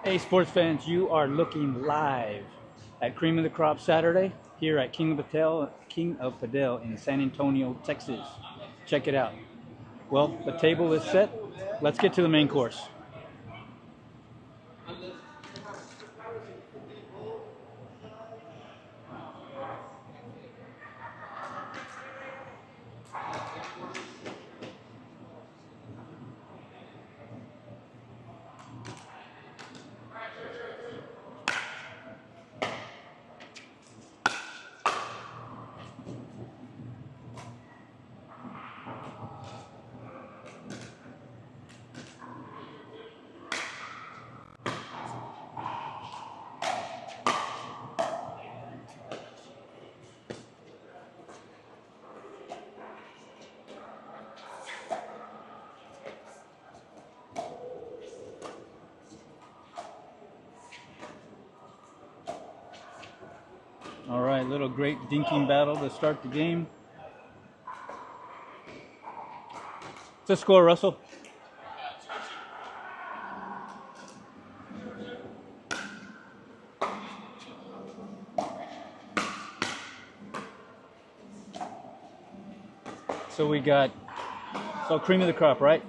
Hey, sports fans, you are looking live at Cream of the Crop Saturday here at King of Padel in San Antonio, Texas. Check it out. Well, the table is set. Let's get to the main course. All right, little great dinking battle to start the game. What's the score, Russell? So we got, Cream of the Crop, right?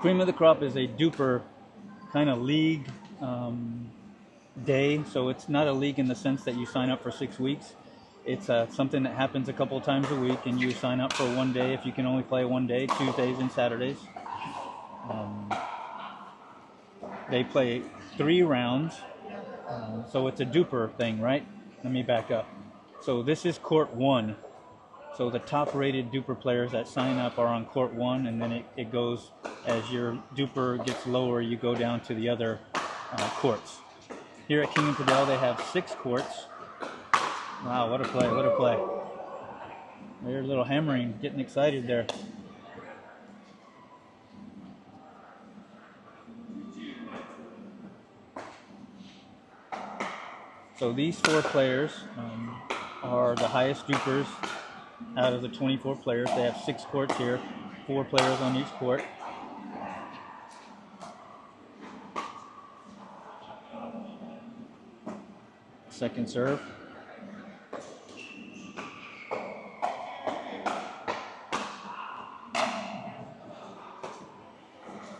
Cream of the Crop is a duper kind of league day. So it's not a league in the sense that you sign up for 6 weeks. It's something that happens a couple of times a week, and you sign up for one day if you can only play one day, Tuesdays and Saturdays. They play 3 rounds, so it's a duper thing, right? Let me back up. So this is court 1. So the top-rated duper players that sign up are on court 1, and then it goes, as your duper gets lower, you go down to the other courts. Here at King of Padel, they have 6 courts. Wow, what a play, what a play. There's a little hammering, getting excited there. So these 4 players are the highest dupers out of the 24 players. They have 6 courts here, 4 players on each court. Second serve.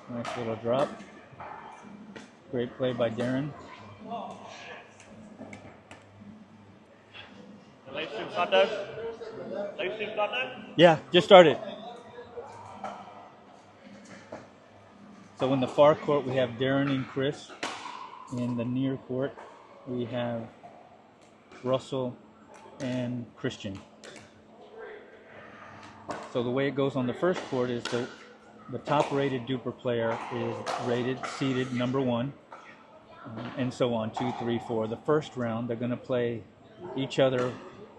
Nice little drop. Great play by Darren. The live stream start now? Live stream start now? Yeah, just started. So in the far court, we have Darren and Chris. In the near court, we have Russell and Christian. So the way it goes on the first court is the top-rated duper player is rated, seeded number 1, and so on, 2, 3, 4. The first round, they're going to play each other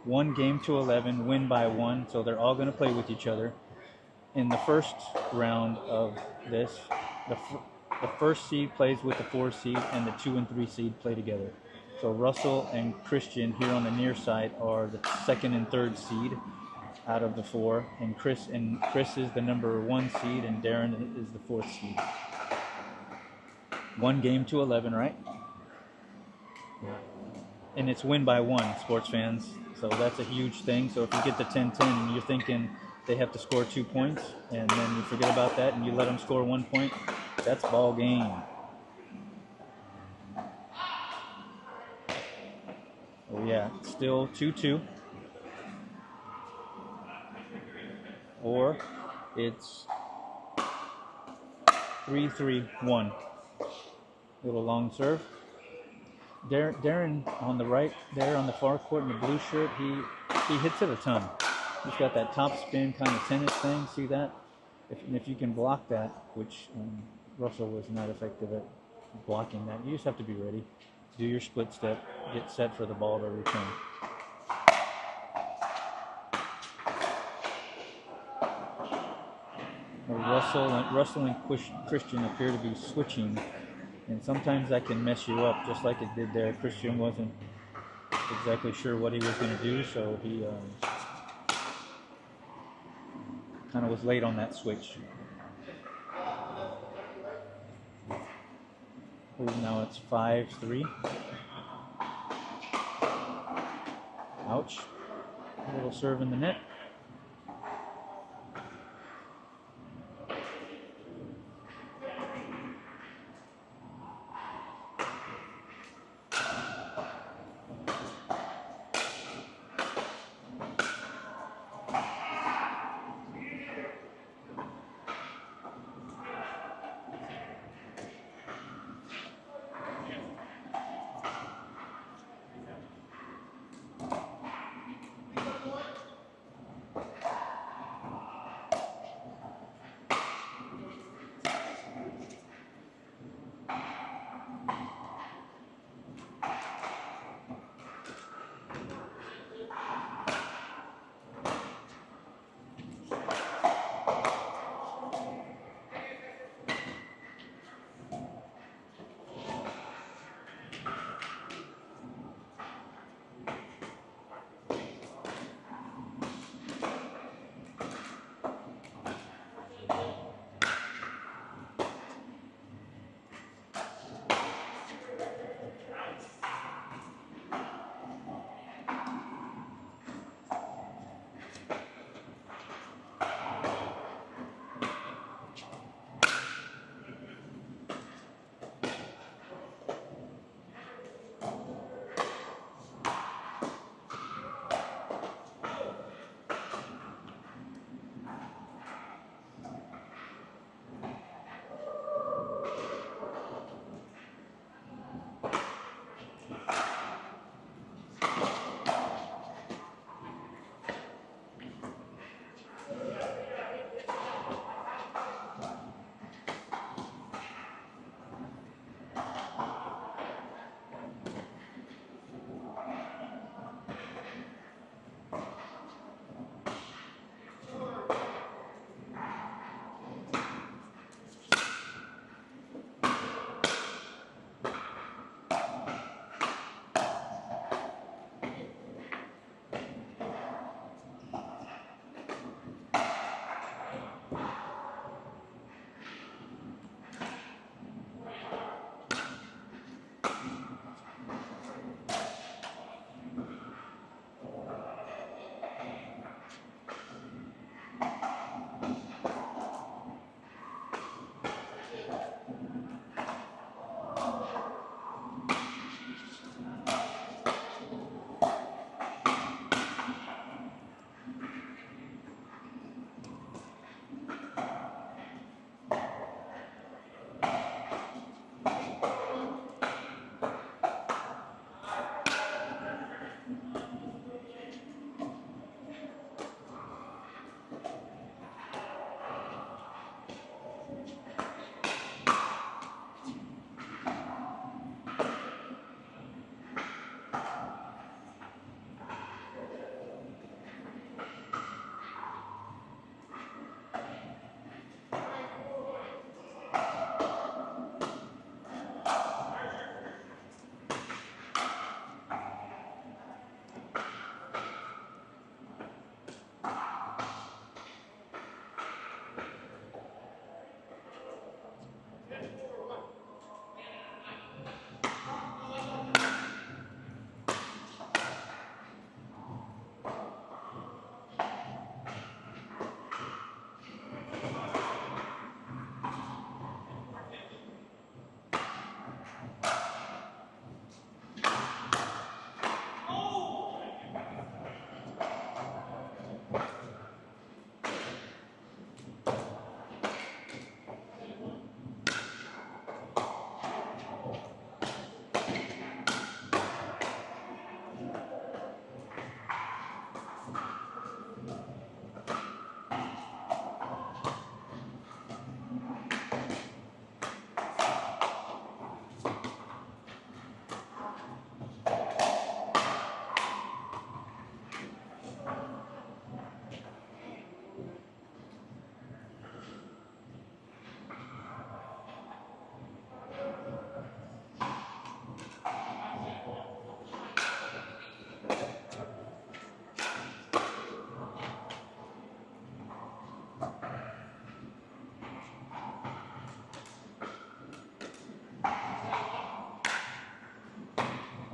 1 game to 11, win by 1, so they're all going to play with each other. In the first round of this, the first seed plays with the 4 seed, and the 2 and 3 seed play together. So Russell and Christian here on the near side are the 2nd and 3rd seed out of the 4, and Chris is the number 1 seed, and Darren is the 4th seed. 1 game to 11, right? And it's win by 1, sports fans. So that's a huge thing. So if you get the 10-10 and you're thinking they have to score 2 points, and then you forget about that and you let them score 1 point, that's ball game. Oh yeah, still 2-2. Or it's 3-3-1. Little long serve. Darren on the right there on the far court in the blue shirt, he hits it a ton. He's got that top spin kind of tennis thing. See that? If you can block that, which Russell was not effective at blocking that, you just have to be ready. Do your split step, get set for the ball to return. Russell and Christian appear to be switching, and sometimes that can mess you up, just like it did there. Christian wasn't exactly sure what he was going to do, so he kind of was late on that switch. Ooh, now it's 5-3. Ouch. A little serve in the net.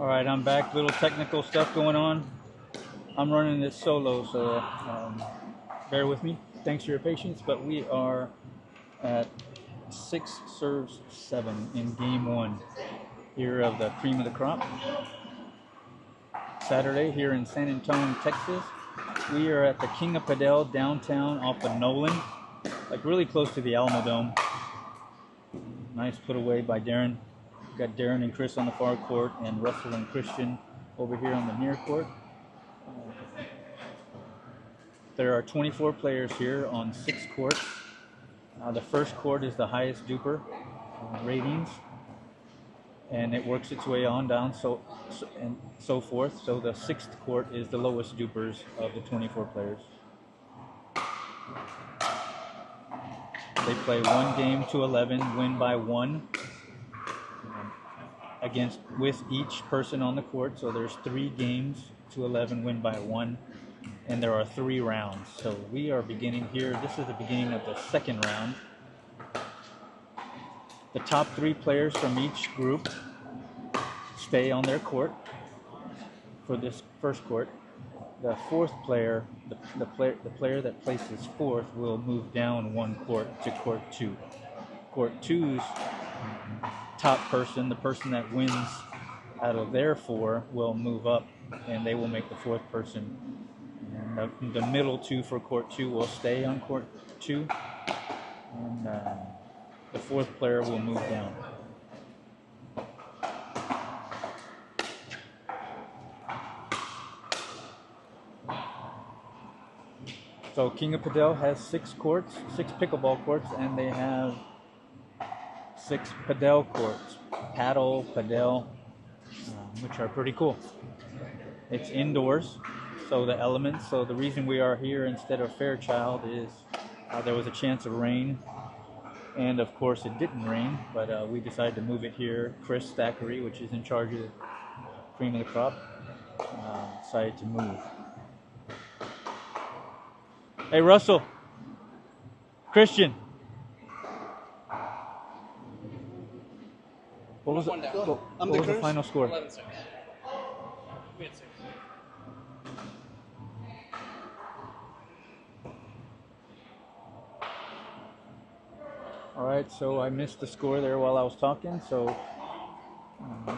All right, I'm back. Little technical stuff going on. I'm running this solo, so bear with me. Thanks for your patience, but we are at 6 serves 7 in game 1 here of the cream of the crop. Saturday here in San Antonio, Texas. We are at the King of Padel downtown off of Nolan, like really close to the Alamo Dome. Nice put away by Darren. Got Darren and Chris on the far court and Russell and Christian over here on the near court. There are 24 players here on 6 courts. The first court is the highest duper ratings, and it works its way on down and so forth. So the 6th court is the lowest dupers of the 24 players. They play 1 game to 11, win by 1 with each person on the court. So there's 3 games to 11, win by 1, and there are 3 rounds. So we are beginning here. This is the beginning of the 2nd round. The top 3 players from each group stay on their court for this first court. The 4th player, the player that places 4th, will move down 1 court to court 2. Court 2's top person, the person that wins out of their 4, will move up, and they will make the 4th person. And the middle 2 for court 2 will stay on court 2, and the 4th player will move down. So King of Padel has 6 courts, 6 pickleball courts, and they have 6 padel courts, paddle, padel, which are pretty cool. It's indoors, so the elements. So the reason we are here instead of Fairchild is there was a chance of rain, and of course it didn't rain, but we decided to move it here. Chris Thackeray, which is in charge of the cream of the crop, decided to move. Hey, Russell. Christian. What was the final score? 11-6. We had 6. All right, so I missed the score there while I was talking. So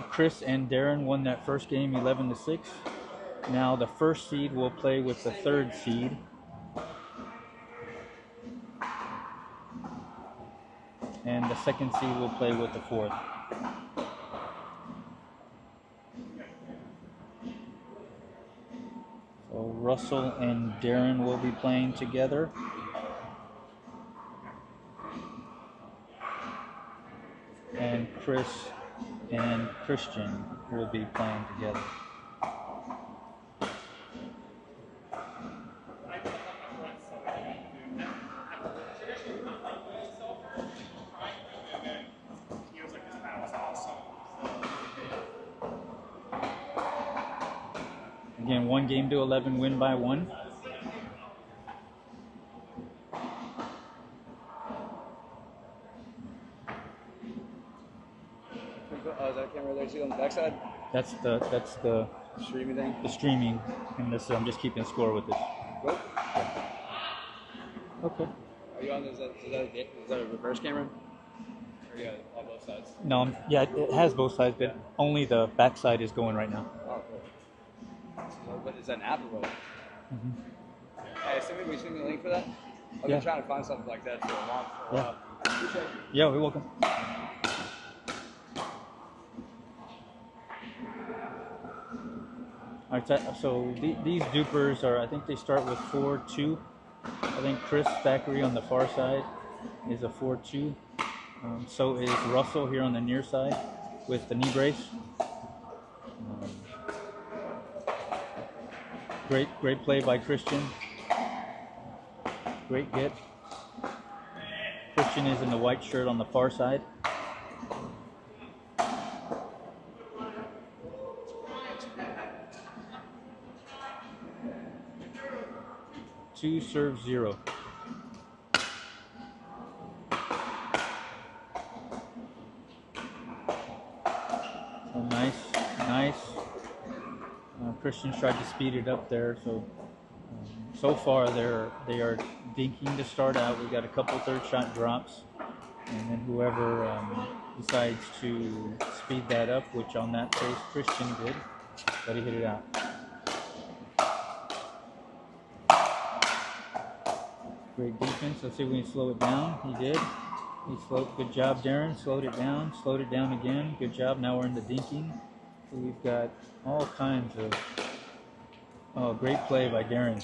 Chris and Darren won that first game 11-6. Now the first seed will play with the 3rd seed. And the 2nd seed will play with the 4th. So Russell and Darren will be playing together. And Chris and Christian will be playing together. Again, 1 game to 11, win by 1. Is that camera there too on the backside? That's the Streaming thing? the streaming, and this I'm just keeping score with this. Go. Okay. Are you on? Is that a reverse camera? Or you got it on both sides? No, yeah, it has both sides, but only the back side is going right now. Oh, cool. So, but is that an app or what? Hey, send me a link for that. I've been trying to find something like that for a while. Yeah, you're welcome. All right, so these dupers are, I think they start with 4-2. I think Chris Thackeray on the far side is a 4-2. So is Russell here on the near side with the knee brace. Great play by Christian. Great get. Christian is in the white shirt on the far side. Two serve 0. So nice Christian's tried to speed it up there, so so far they are dinking to start out. We've got a couple third shot drops, and then whoever decides to speed that up, which on that case Christian did, but he hit it out. Great defense. Let's see if we can slow it down. He did. He slowed. Good job, Darren. Slowed it down. Slowed it down again. Good job. Now we're in the dinking. So we've got all kinds of. Oh, great play by Darren.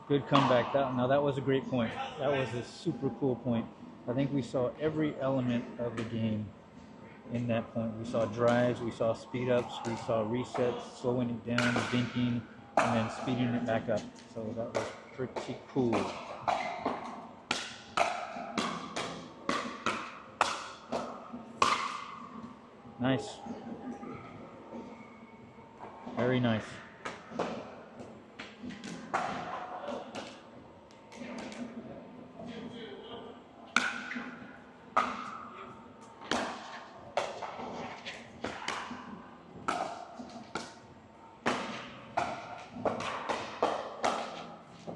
Good comeback. Now that was a great point. That was a super cool point. I think we saw every element of the game in that point. We saw drives. We saw speed ups. We saw resets, slowing it down, dinking, and then speeding it back up. So that was pretty cool. Nice. Very nice.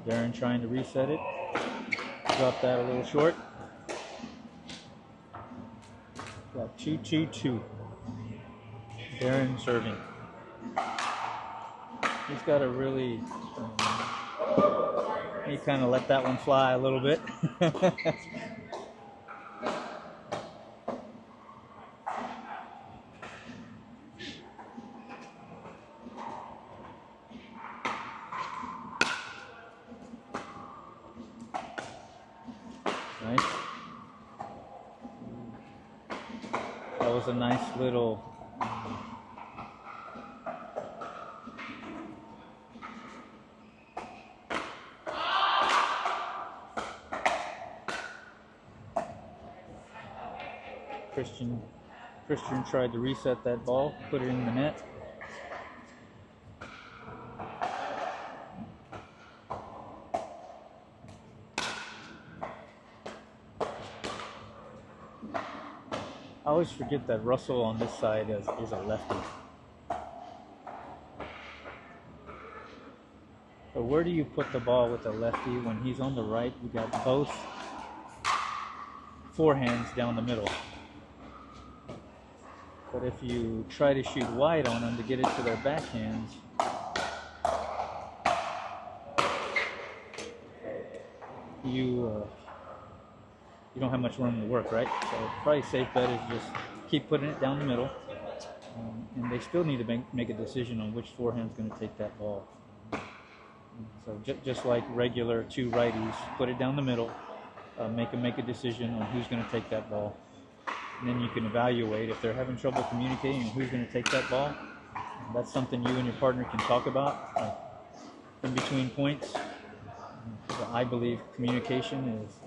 Darren trying to reset it. Drop that a little short. Got 2-2-2. Darren serving. He's got to really, he kind of let that one fly a little bit. Nice. That was a nice little Christian tried to reset that ball, put it in the net. I always forget that Russell on this side is a lefty. So where do you put the ball with a lefty when he's on the right? You got both forehands down the middle. But if you try to shoot wide on them to get it to their backhands, you don't have much room to work, right? So probably safe bet is just keep putting it down the middle, and they still need to make a decision on which forehand's going to take that ball. So just like regular two righties, put it down the middle, make a decision on who's going to take that ball. And then you can evaluate if they're having trouble communicating and who's going to take that ball. That's something you and your partner can talk about, like in between points. I believe communication is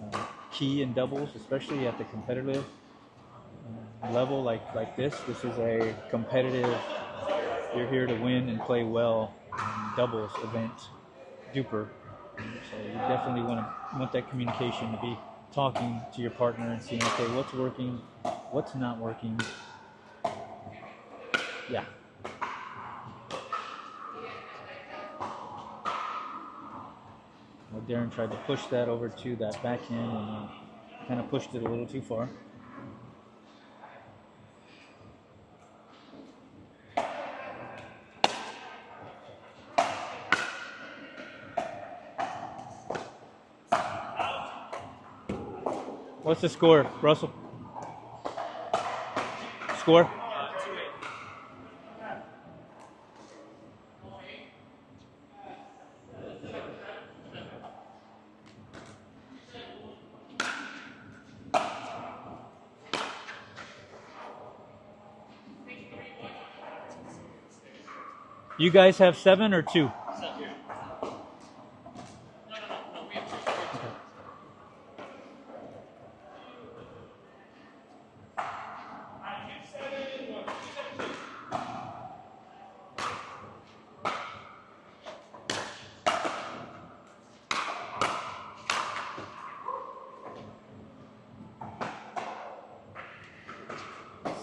key in doubles, especially at the competitive level like this. This is a competitive, you're here to win and play well doubles event, duper. So you definitely want that communication to be talking to your partner and seeing, okay, what's working, what's not working. Yeah. Well, Darren tried to push that over to that backhand and kind of pushed it a little too far. What's the score, Russell? Score? 2-8. You guys have 7 or 2?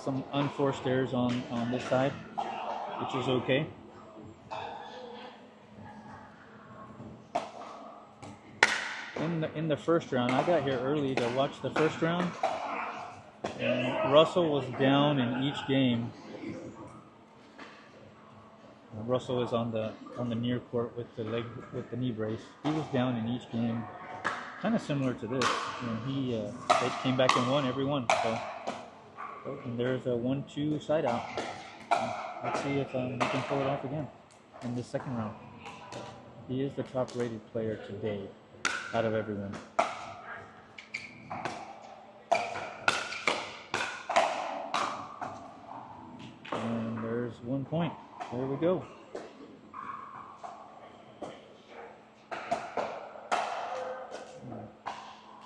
Some unforced errors on this side. which is okay. In the first round, I got here early to watch the first round, and Russell was down in each game. Russell is on the near court with the knee brace. He was down in each game, kind of similar to this, and they came back and won every one. So, and there's a 1-2 side out. Let's see if we can pull it off again in the second round. He is the top rated player today out of everyone. And there's 1 point. There we go.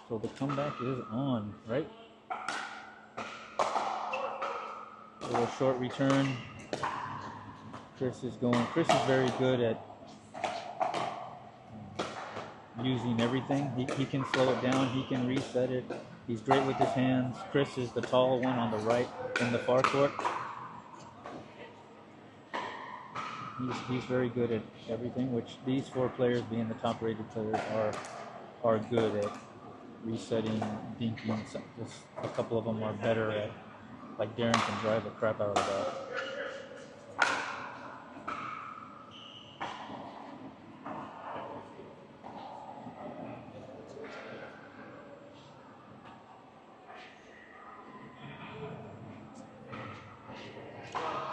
So the comeback is on, right? A little short return. Chris is very good at using everything. He can slow it down. He can reset it. He's great with his hands. Chris is the tall one on the right in the far court. He's very good at everything, which these 4 players, being the top rated players, are good at resetting, dinking. Just a couple of them are better at, like Darren can drive the crap out of the ball.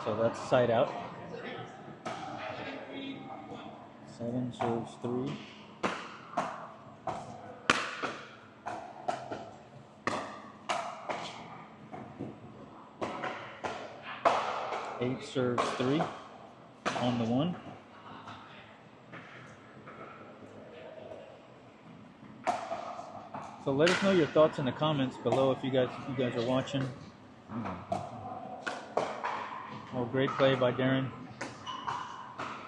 So that's side out. 7 serves 3. Eight serves 3 on the 1. So let us know your thoughts in the comments below if you guys are watching. Oh, great play by Darren.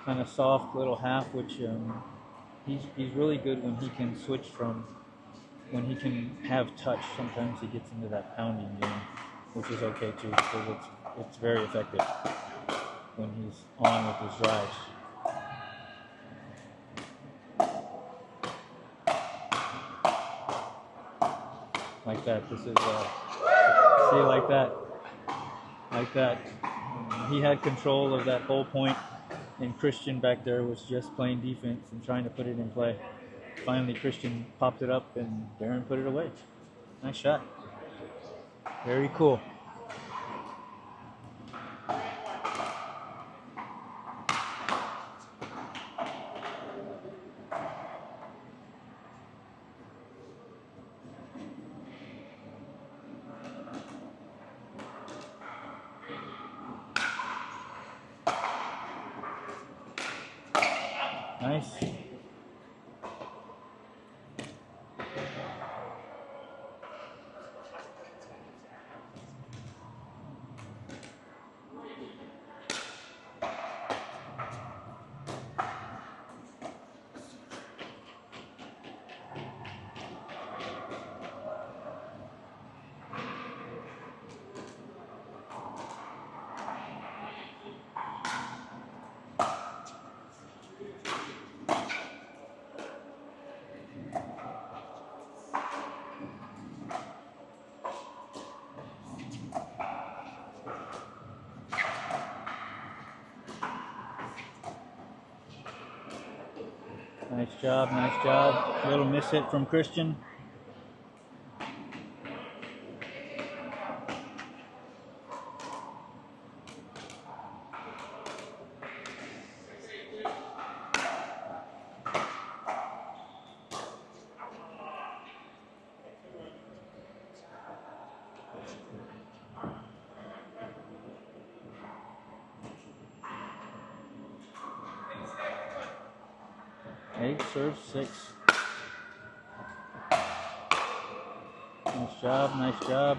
Kind of soft little half, which he's really good when he can switch when he can have touch. Sometimes he gets into that pounding game, which is okay too, because it's very effective when he's on with his drives. Like that. This is see, like that. He had control of that whole point, and Christian back there was just playing defense and trying to put it in play. Finally, Christian popped it up, and Darren put it away. Nice shot. Very cool. Nice. Nice job. Little miss hit from Christian. Eight serves 6. Nice job.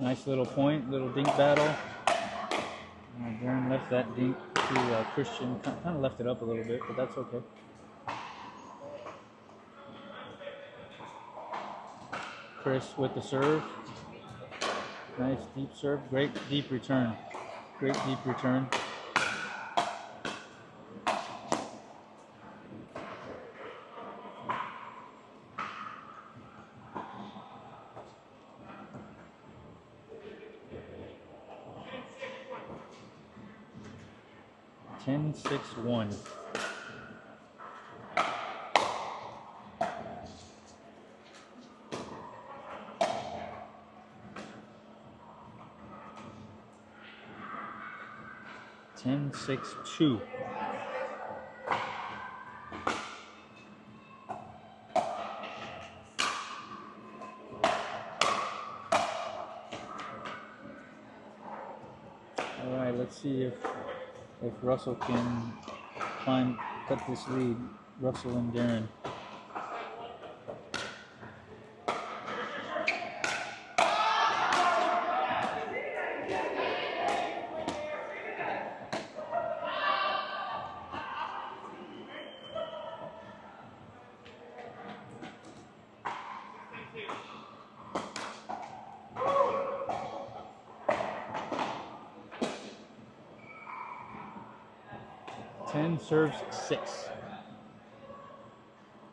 Nice little point, little dink battle. Darren left that dink to Christian. Kind of left it up a little bit, but that's okay. Chris with the serve. Nice deep serve. Great deep return. Great deep return. Ten, 6-1. Ten, 6-2. All right, let's see if Russell can cut this lead. Russell and Darren. Serves 6.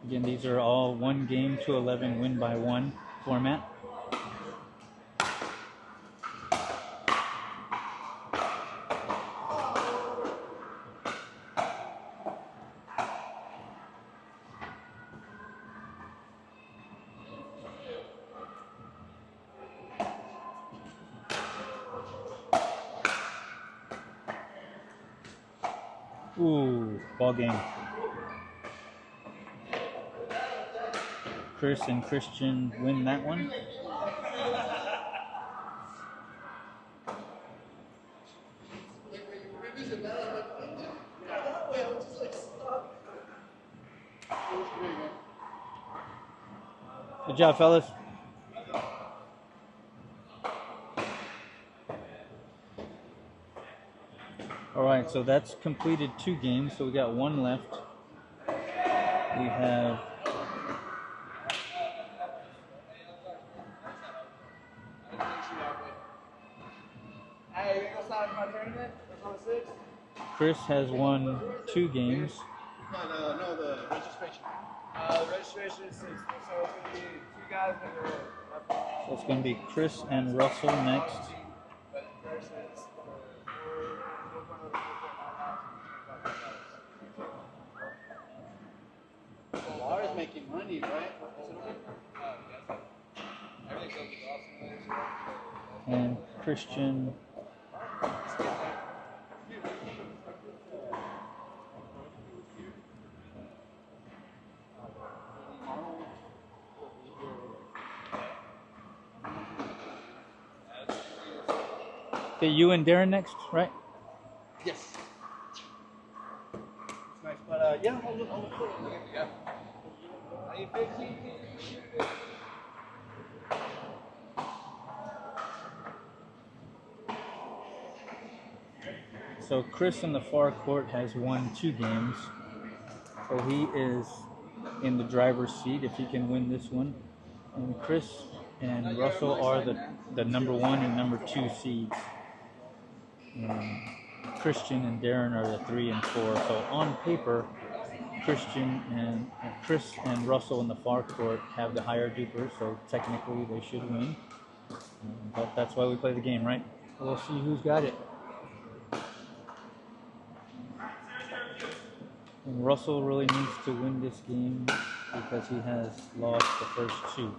Again, these are all 1 game to 11 win by 1 format. Ooh, ball game. Chris and Christian win that one. Good job, fellas. All right, so that's completed 2 games, so we got 1 left. We have Chris has won 2 games. No, the registration. The registration is 6, so it's going to be 2 guys that are left. So it's going to be Chris and Russell next. Lara's making money, right? And Christian. Okay, you and Darren next, right? Yes. It's nice, but yeah, I'll look for it. Yeah. Are you fixing? So Chris in the far court has won 2 games. So he is in the driver's seat if he can win this one. And Chris and Russell are the number 1 and number 2 seeds. And Christian and Darren are the 3 and 4. So on paper, Chris and Russell in the far court have the higher duper, so technically they should win. But that's why we play the game, right? We'll see who's got it. And Russell really needs to win this game because he has lost the first 2.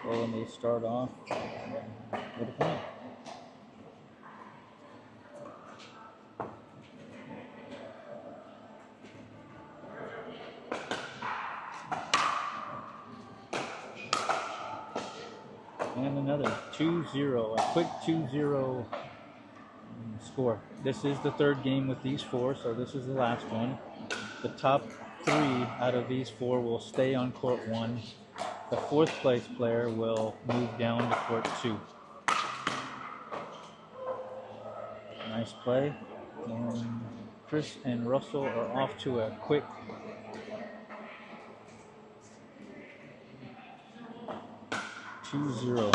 Well, when they start off with a point. And another 2-0, a quick 2-0 score. This is the 3rd game with these 4, so this is the last one. The top 3 out of these 4 will stay on court 1. The 4th place player will move down to court 2. Nice play. And Chris and Russell are off to a quick 2-0.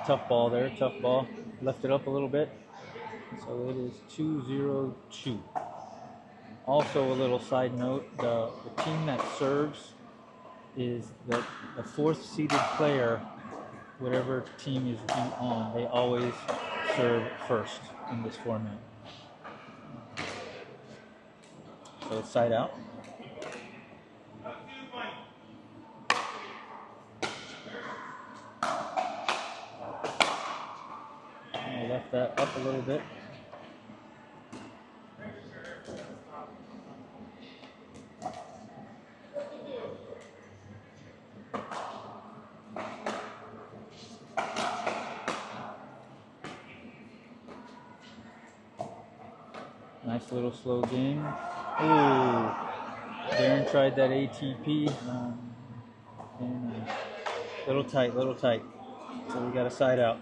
Tough ball there, tough ball. Left it up a little bit. So it is 2-0-2. Also a little side note, the team that serves is the fourth seeded player, whatever team is on, they always serve first in this format. So it's side out. I left that up a little bit. Nice little slow game. Ooh, Darren tried that ATP. And little tight. So we got a side out.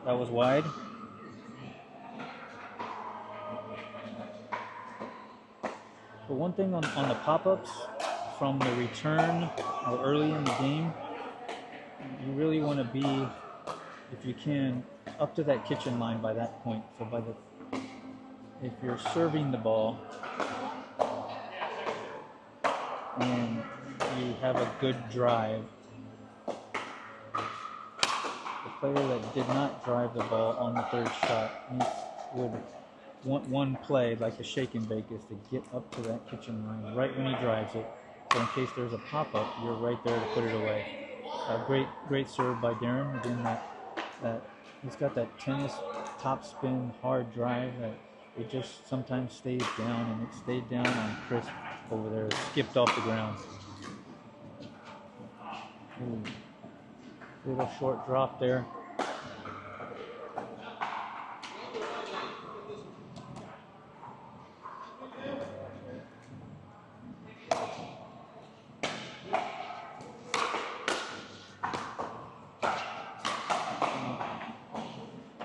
That was wide. But one thing on the pop-ups from the return or early in the game, you really want to be, if you can, up to that kitchen line by that point. So if you're serving the ball and you have a good drive, the player that did not drive the ball on the third shot would want one play, like the shake and bake, is to get up to that kitchen line right when he drives it. So in case there's a pop-up, you're right there to put it away. Great serve by Darren. Again, that he's got that tennis top spin hard drive that it just sometimes stays down, and it stayed down on Chris over there. It skipped off the ground. Ooh. Little short drop there.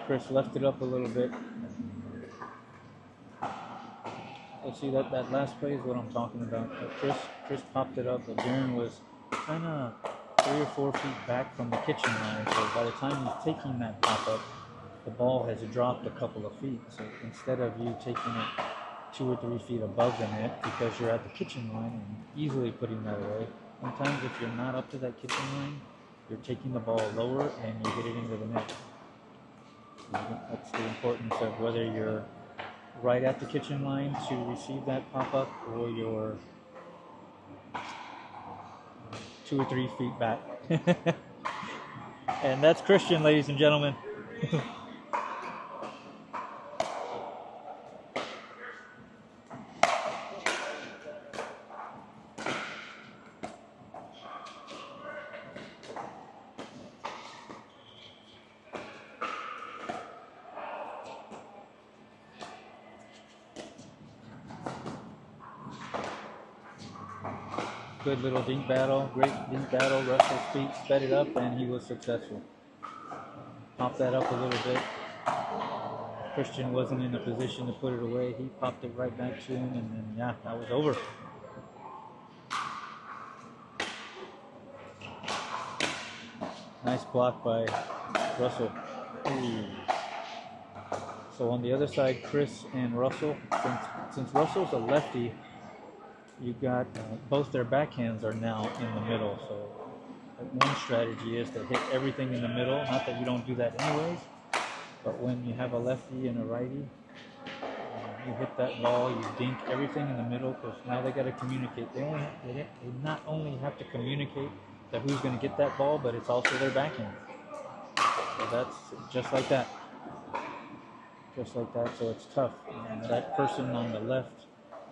Chris left it up a little bit. Let's see, that last play is what I'm talking about. Chris popped it up, but Darren was kind of 3 or 4 feet back from the kitchen line. So by the time he's taking that pop-up, the ball has dropped a couple of feet. So instead of you taking it 2 or 3 feet above the net because you're at the kitchen line and easily putting that away, sometimes if you're not up to that kitchen line, you're taking the ball lower and you hit it into the net. That's the importance of whether you're right at the kitchen line to receive that pop-up or you're 2 or 3 feet back. And that's Christian, ladies and gentlemen. Good little dink battle, great dink battle. Russell's feet sped it up, and he was successful. Popped that up a little bit. Christian wasn't in a position to put it away. He popped it right back to him, and then, yeah, that was over. Nice block by Russell. Ooh. So on the other side, Chris and Russell, since Russell's a lefty, you got both their backhands are now in the middle. So one strategy is to hit everything in the middle. Not that you don't do that anyways, but when you have a lefty and a righty, you hit that ball, you dink everything in the middle, because now they got to communicate. They not only have to communicate that who's going to get that ball, but it's also their backhand. So that's just like that. Just like that. So it's tough. And that person on the left,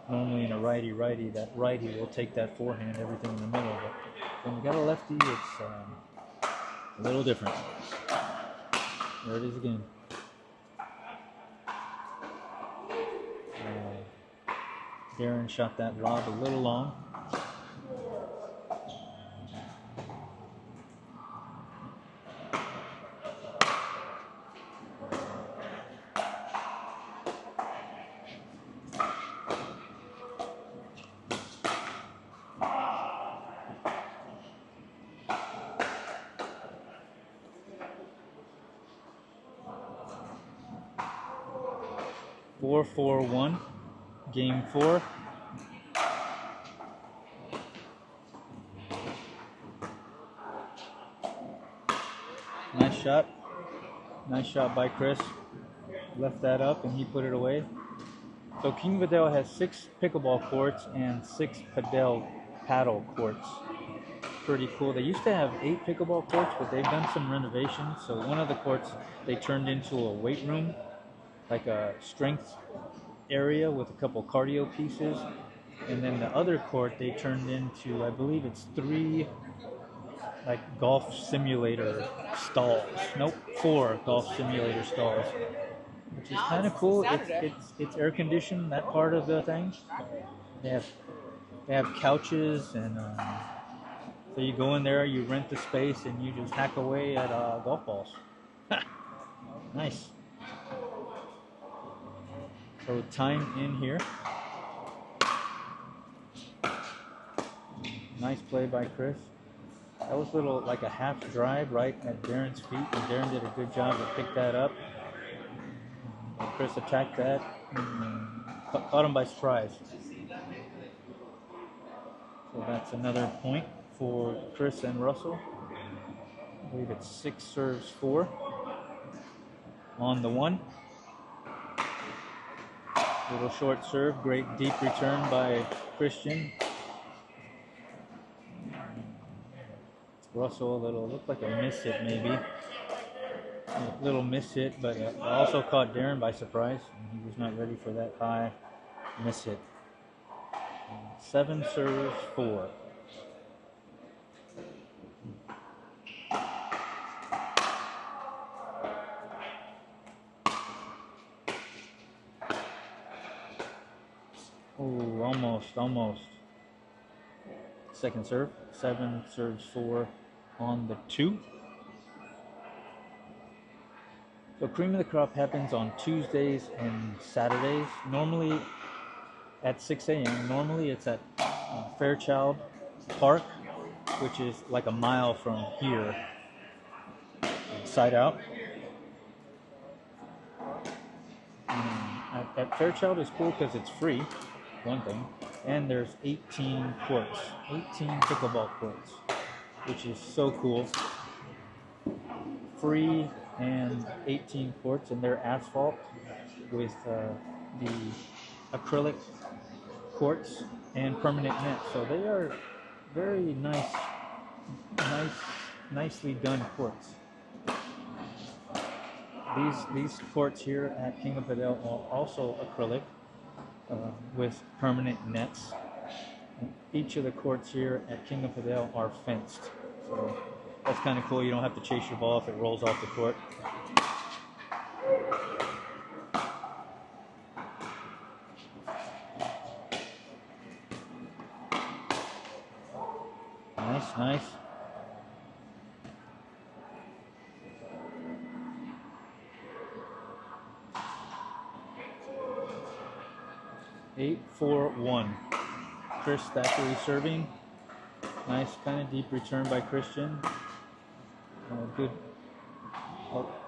normally in a righty, that righty will take that forehand, everything in the middle. But when you got a lefty, it's a little different. There it is again. Darren shot that lob a little long. Four, 4-1, game 4. Nice shot by Chris. Left that up and he put it away. So King Vidal has 6 pickleball courts and 6 paddle courts. Pretty cool. They used to have 8 pickleball courts, but they've done some renovations. So one of the courts they turned into a weight room, like a strength area with a couple cardio pieces. And then the other court they turned into, I believe it's 3 like golf simulator stalls. Nope, 4 golf simulator stalls, which is kind of cool. It's air conditioned, that part of the thing. They have couches, and so you go in there, you rent the space, and you just hack away at golf balls. Nice. So time in here. Nice play by Chris. That was like a half drive right at Darren's feet, and Darren did a good job to pick that up. Chris attacked that and caught him by surprise. So that's another point for Chris and Russell. I believe it's 6 serves 4 on the 1. Little short serve, great deep return by Christian. Russell, looked like a miss hit maybe. A little miss hit, but also caught Darren by surprise. He was not ready for that high miss hit. 7 serves 4. Oh, almost. Second serve, 7 serves 4 on the 2. So Cream of the Crop happens on Tuesdays and Saturdays. Normally at 6 a.m. Normally it's at Fairchild Park, which is like a mile from here. Side out. At Fairchild is cool because it's free, one thing, and there's 18 courts, 18 pickleball courts, which is so cool. Free and 18 courts, and they're asphalt with the acrylic courts and permanent nets. So they are very nicely done courts. These courts here at King of Vidal are also acrylic with permanent nets. And each of the courts here at King of Vidal are fenced. So that's kind of cool. You don't have to chase your ball if it rolls off the court. Nice. 8-4-1. Chris Thackeray serving. Nice kind of deep return by Christian. Good.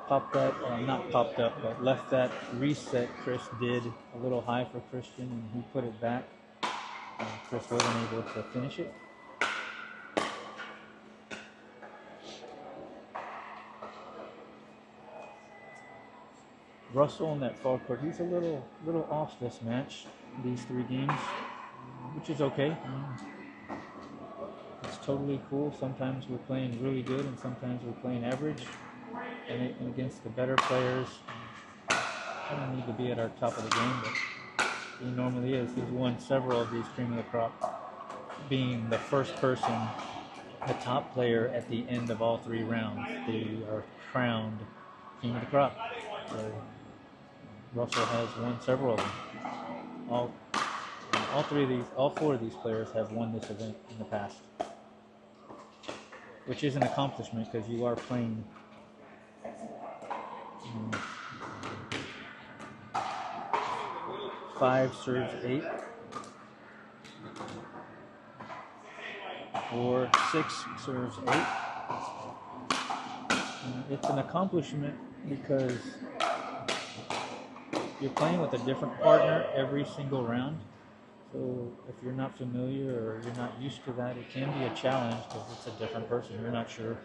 Popped that, not popped up, but left that reset Chris did a little high for Christian, and he put it back. Chris wasn't able to finish it. Russell in that far court, he's a little off this match, these 3 games, which is okay. It's totally cool. Sometimes we're playing really good and sometimes we're playing average. And against the better players, I don't need to be at our top of the game, but he normally is. He's won several of these Cream of the Crop, being the first person, the top player at the end of all 3 rounds. They are crowned King of the Crop. So Russell has won several of them. all four of these players have won this event in the past, which is an accomplishment because you are playing. 5 serves 8, or 6 serves 8. It's an accomplishment because you're playing with a different partner every single round. So if you're not familiar or you're not used to that, it can be a challenge because it's a different person. You're not sure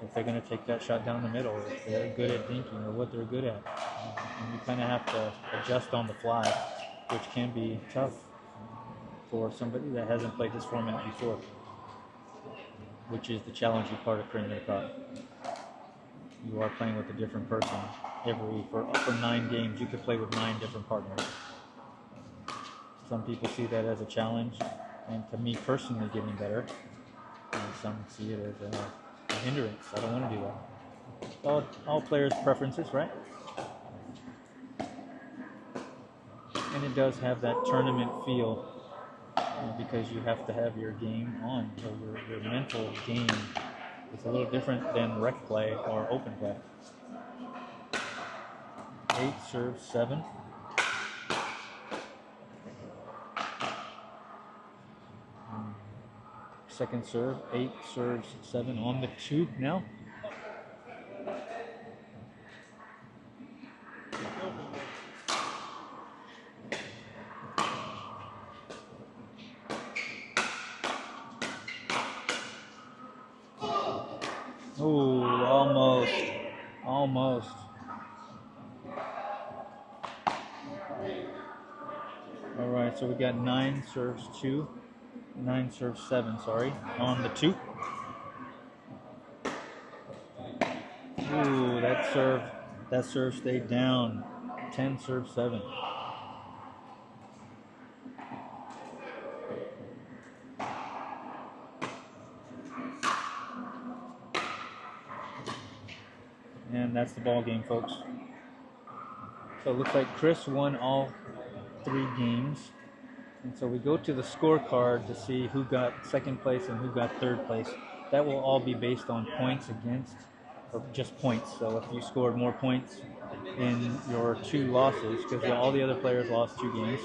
if they're going to take that shot down the middle, if they're good at dinking or what they're good at. And you kind of have to adjust on the fly, which can be tough for somebody that hasn't played this format before, which is the challenging part of Premier Cup. You are playing with a different person for 9 games. You could play with 9 different partners. Some people see that as a challenge, and to me personally, getting better. And some see it as a hindrance. I don't want to do that. All players' preferences, right? And it does have that tournament feel because you have to have your game on. So your mental game is a little different than rec play or open play. 8 serves 7. Second serve, 8 serves 7 on the 2 now. Oh, almost. All right, so we got 9 serves 2. 9 serves 7, sorry, on the 2. Ooh, that serve stayed down. 10 serves 7. And that's the ball game, folks. So it looks like Chris won all 3 games. And so we go to the scorecard to see who got second place and who got third place. That will all be based on points against, or just points. So if you scored more points in your 2 losses, because all the other players lost 2 games,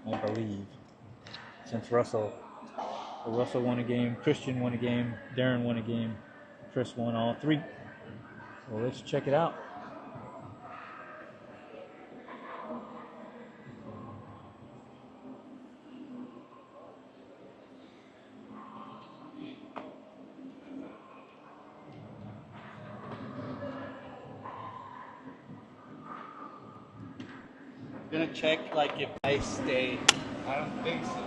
I believe. Since Russell won a game, Christian won a game, Darren won a game, Chris won all 3. Well, let's check it out. Gonna check like if I stay. I don't think so.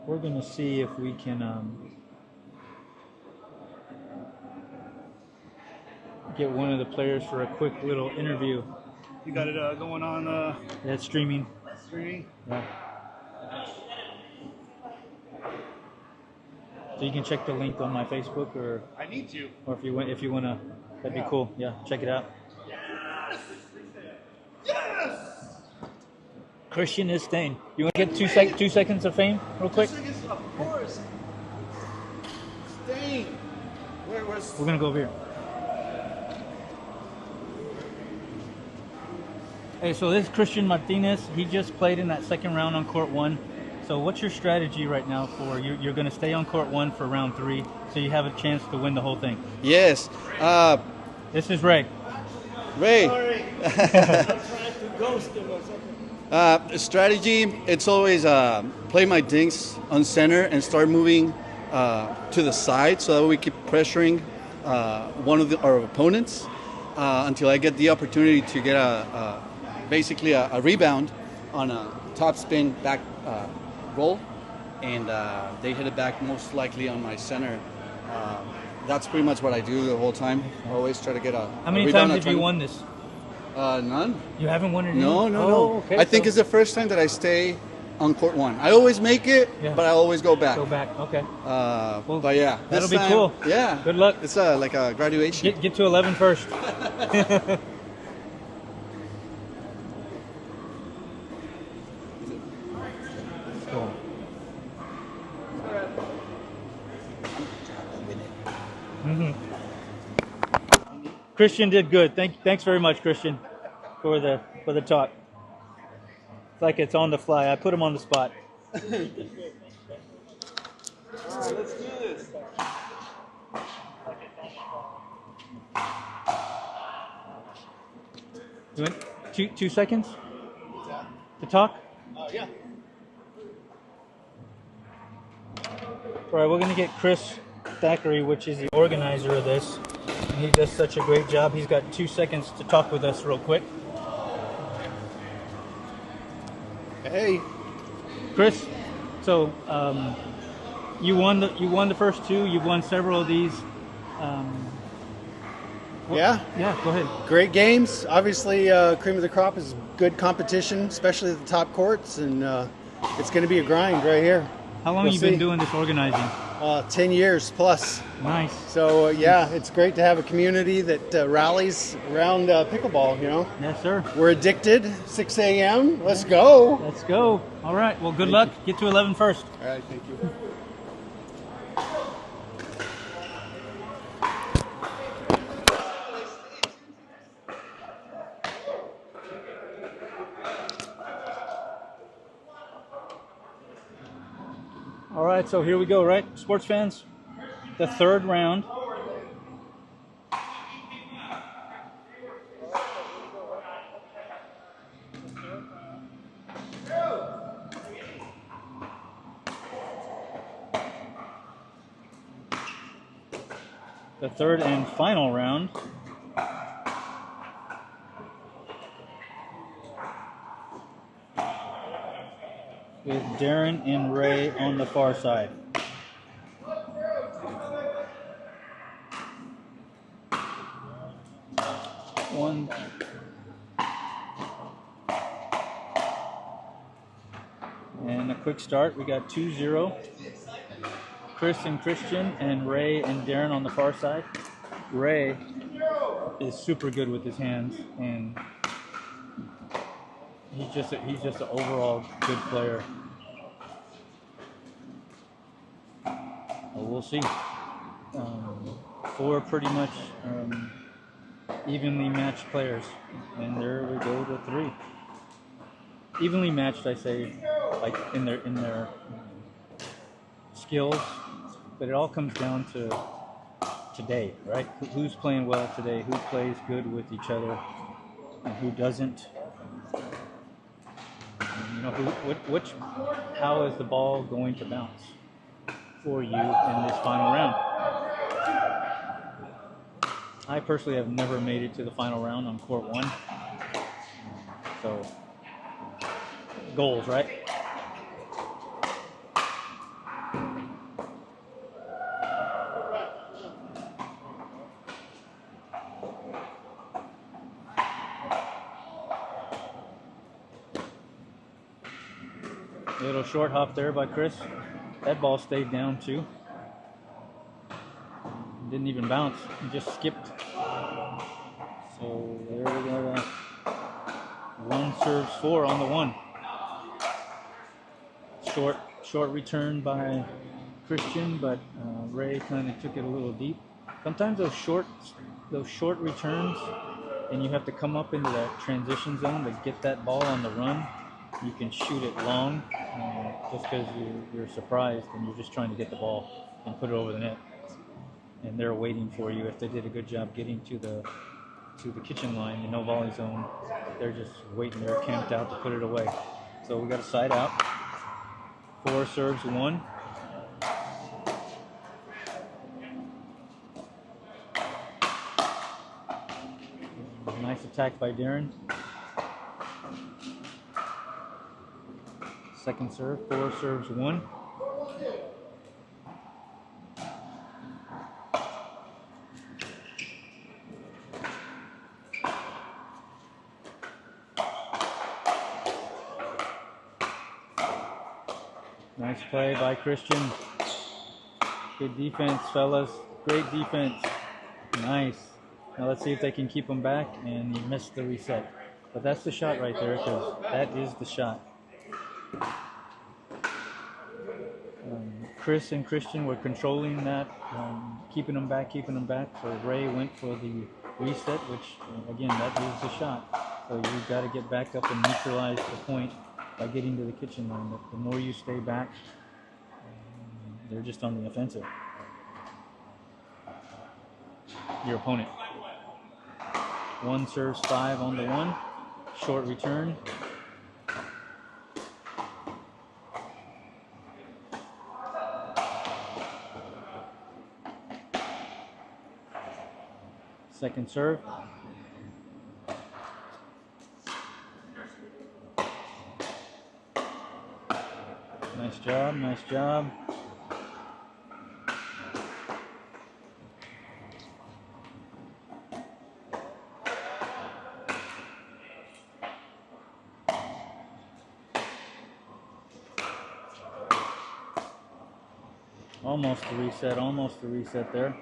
We're going to see if we can get one of the players for a quick little interview. You got it going on. Yeah, it's streaming. Streaming. Yeah. So you can check the link on my Facebook, or I need to. or if you want to, that'd be cool. Yeah, check it out. Yes. Christian is staying. You want to get 2 seconds of fame, real quick? 2 seconds, of course. Staying. Where's? We're gonna go over here. Hey, so this is Christian Martinez. He just played in that second round on court 1. So what's your strategy right now for you're going to stay on court 1 for round 3, so you have a chance to win the whole thing? Yes. This is Ray. Ray. Sorry. I'm trying to ghost him or something. Strategy, it's always play my dinks on center and start moving to the side so that we keep pressuring one of our opponents until I get the opportunity to get basically a rebound on a top spin back roll, and they hit it back most likely on my center. That's pretty much what I do the whole time. I always try to get a. How many times have you won this? None. You haven't won it? No. Okay, I think it's the first time that I stay on court 1. I always make it, but I always go back. Go back. Okay. Well, but yeah, that'll be cool. Yeah. Good luck. It's like a graduation. Get to 11 first. Cool. Christian did good. Thanks very much, Christian, for the talk. It's like it's on the fly. I put him on the spot. All right, let's do this. You want 2 seconds to talk? Yeah. All right, we're going to get Chris Thackeray, which is the organizer of this. And he does such a great job. He's got 2 seconds to talk with us real quick. Hey, Chris, so you won the first 2. You've won several of these. yeah, Go ahead. great games. Obviously, cream of the crop is good competition, especially at the top courts, and it's going to be a grind right here. How long have you been doing this organizing? 10 years plus. Nice. So yeah, it's great to have a community that rallies around pickleball. You know, Yes, sir. we're addicted. 6 a.m. Let's go. Let's go. All right. Well, good luck. Get to 11 first. All right, thank you. All right. So here we go, right? Sports fans, the third round. The third and final round. With Darren and Ray on the far side. One. And a quick start. We got 2-0. Chris and Christian and Ray and Darren on the far side. Ray is super good with his hands, and he's just an overall good player. Well, we'll see. 4 pretty much evenly matched players, and there we go to 3. Evenly matched, I say, like in their skills, but it all comes down to today, right? Who's playing well today? Who plays good with each other, and who doesn't? You know, how is the ball going to bounce for you in this final round? I personally have never made it to the final round on court 1. So, goals, right? A little short hop there by Chris. That ball stayed down too. Didn't even bounce. He just skipped. So there we go. 1 serves 4 on the 1. Short return by Christian, but Ray kind of took it a little deep. Sometimes those short returns, and you have to come up into that transition zone to get that ball on the run. You can shoot it long, just because you're surprised and you're just trying to get the ball and put it over the net. And they're waiting for you. If they did a good job getting to the kitchen line, the no volley zone, they're just waiting. They're camped out to put it away. So we got a side out. 4 serves 1. Nice attack by Darren. Second serve, 4 serves 1. Nice play by Christian. Good defense, fellas. Great defense. Nice. Now let's see if they can keep him back, and he missed the reset. But that's the shot right there, because that is the shot. Chris and Christian were controlling that, keeping them back. So Ray went for the reset, which, again, that is the shot. So you've got to get back up and neutralize the point by getting to the kitchen line. But the more you stay back, they're just on the offensive. Your opponent. 1 serves 5 on the 1. Short return. Second serve. Nice job, nice job. Almost the reset there.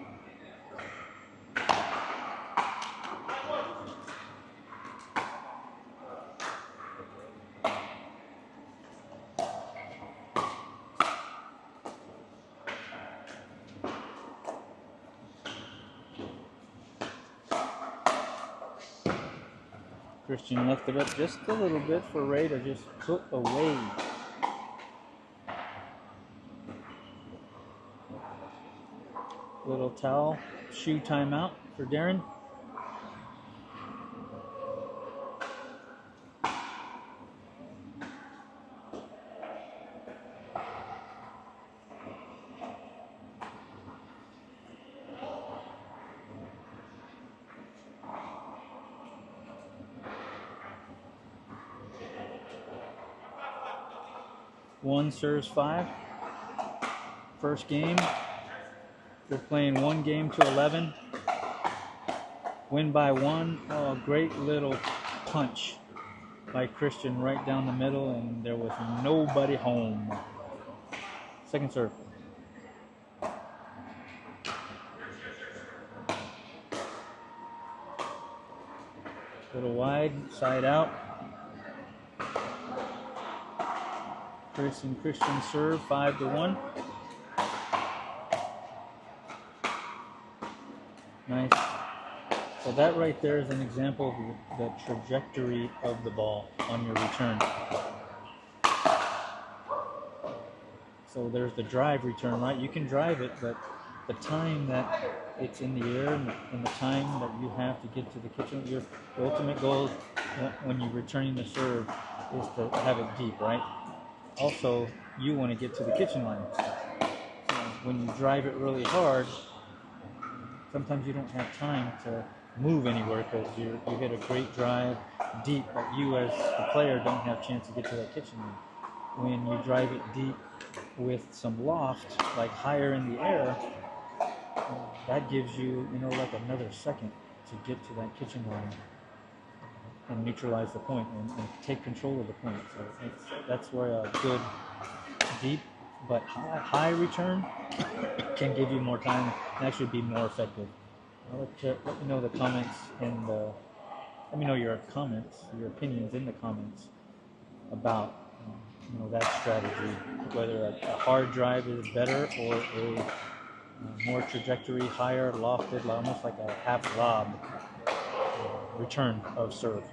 Christian left it up just a little bit for Ray to just put away. Little towel, shoe timeout for Darren. One serves 5. First game. They're playing 1 game to 11. Win by 1. Oh, great little punch by Christian right down the middle, and there was nobody home. Second serve. Little wide, side out. Chris and Christian serve 5-1. Nice. So that right there is an example of the trajectory of the ball on your return. So there's the drive return, right? You can drive it, but the time that it's in the air and the time that you have to get to the kitchen, your ultimate goal when you're returning the serve is to have it deep, right? Also, you want to get to the kitchen line. So when you drive it really hard, sometimes you don't have time to move anywhere because you hit a great drive deep, but you as the player don't have a chance to get to that kitchen line. When you drive it deep with some loft, like higher in the air, that gives you, like another second to get to that kitchen line and neutralize the point and take control of the point. So that's where a good deep but high return can give you more time and actually be more effective. Let me know the comments let me know your comments, your opinions in the comments about that strategy, whether a hard drive is better or a more trajectory, higher, lofted, almost like a half lob return of serve.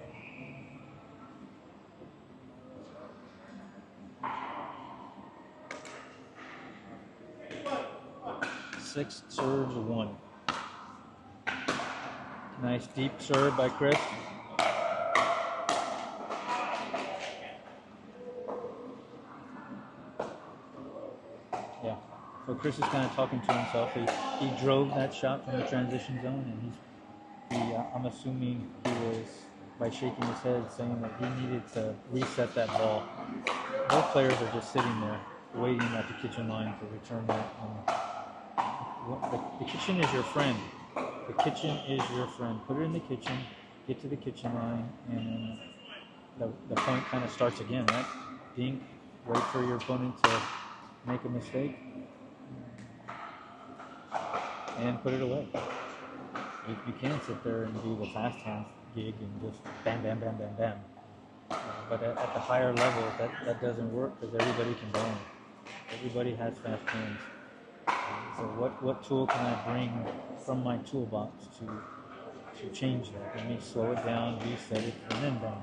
Six serves 1. Nice deep serve by Chris. Yeah. So Chris is kind of talking to himself. He drove that shot from the transition zone, and I'm assuming he was, by shaking his head, saying that he needed to reset that ball. both players are just sitting there waiting at the kitchen line to return that. The kitchen is your friend. The kitchen is your friend. Put it in the kitchen, get to the kitchen line, and then the point kind of starts again, right? Dink, wait for your opponent to make a mistake, and put it away. You can't sit there and do the fast hand gig and just bam, bam, bam, bam, bam. But at the higher levels, that doesn't work because everybody can bang. Everybody has fast hands. So what tool can I bring from my toolbox to change that? Let me slow it down, reset it, and then bang.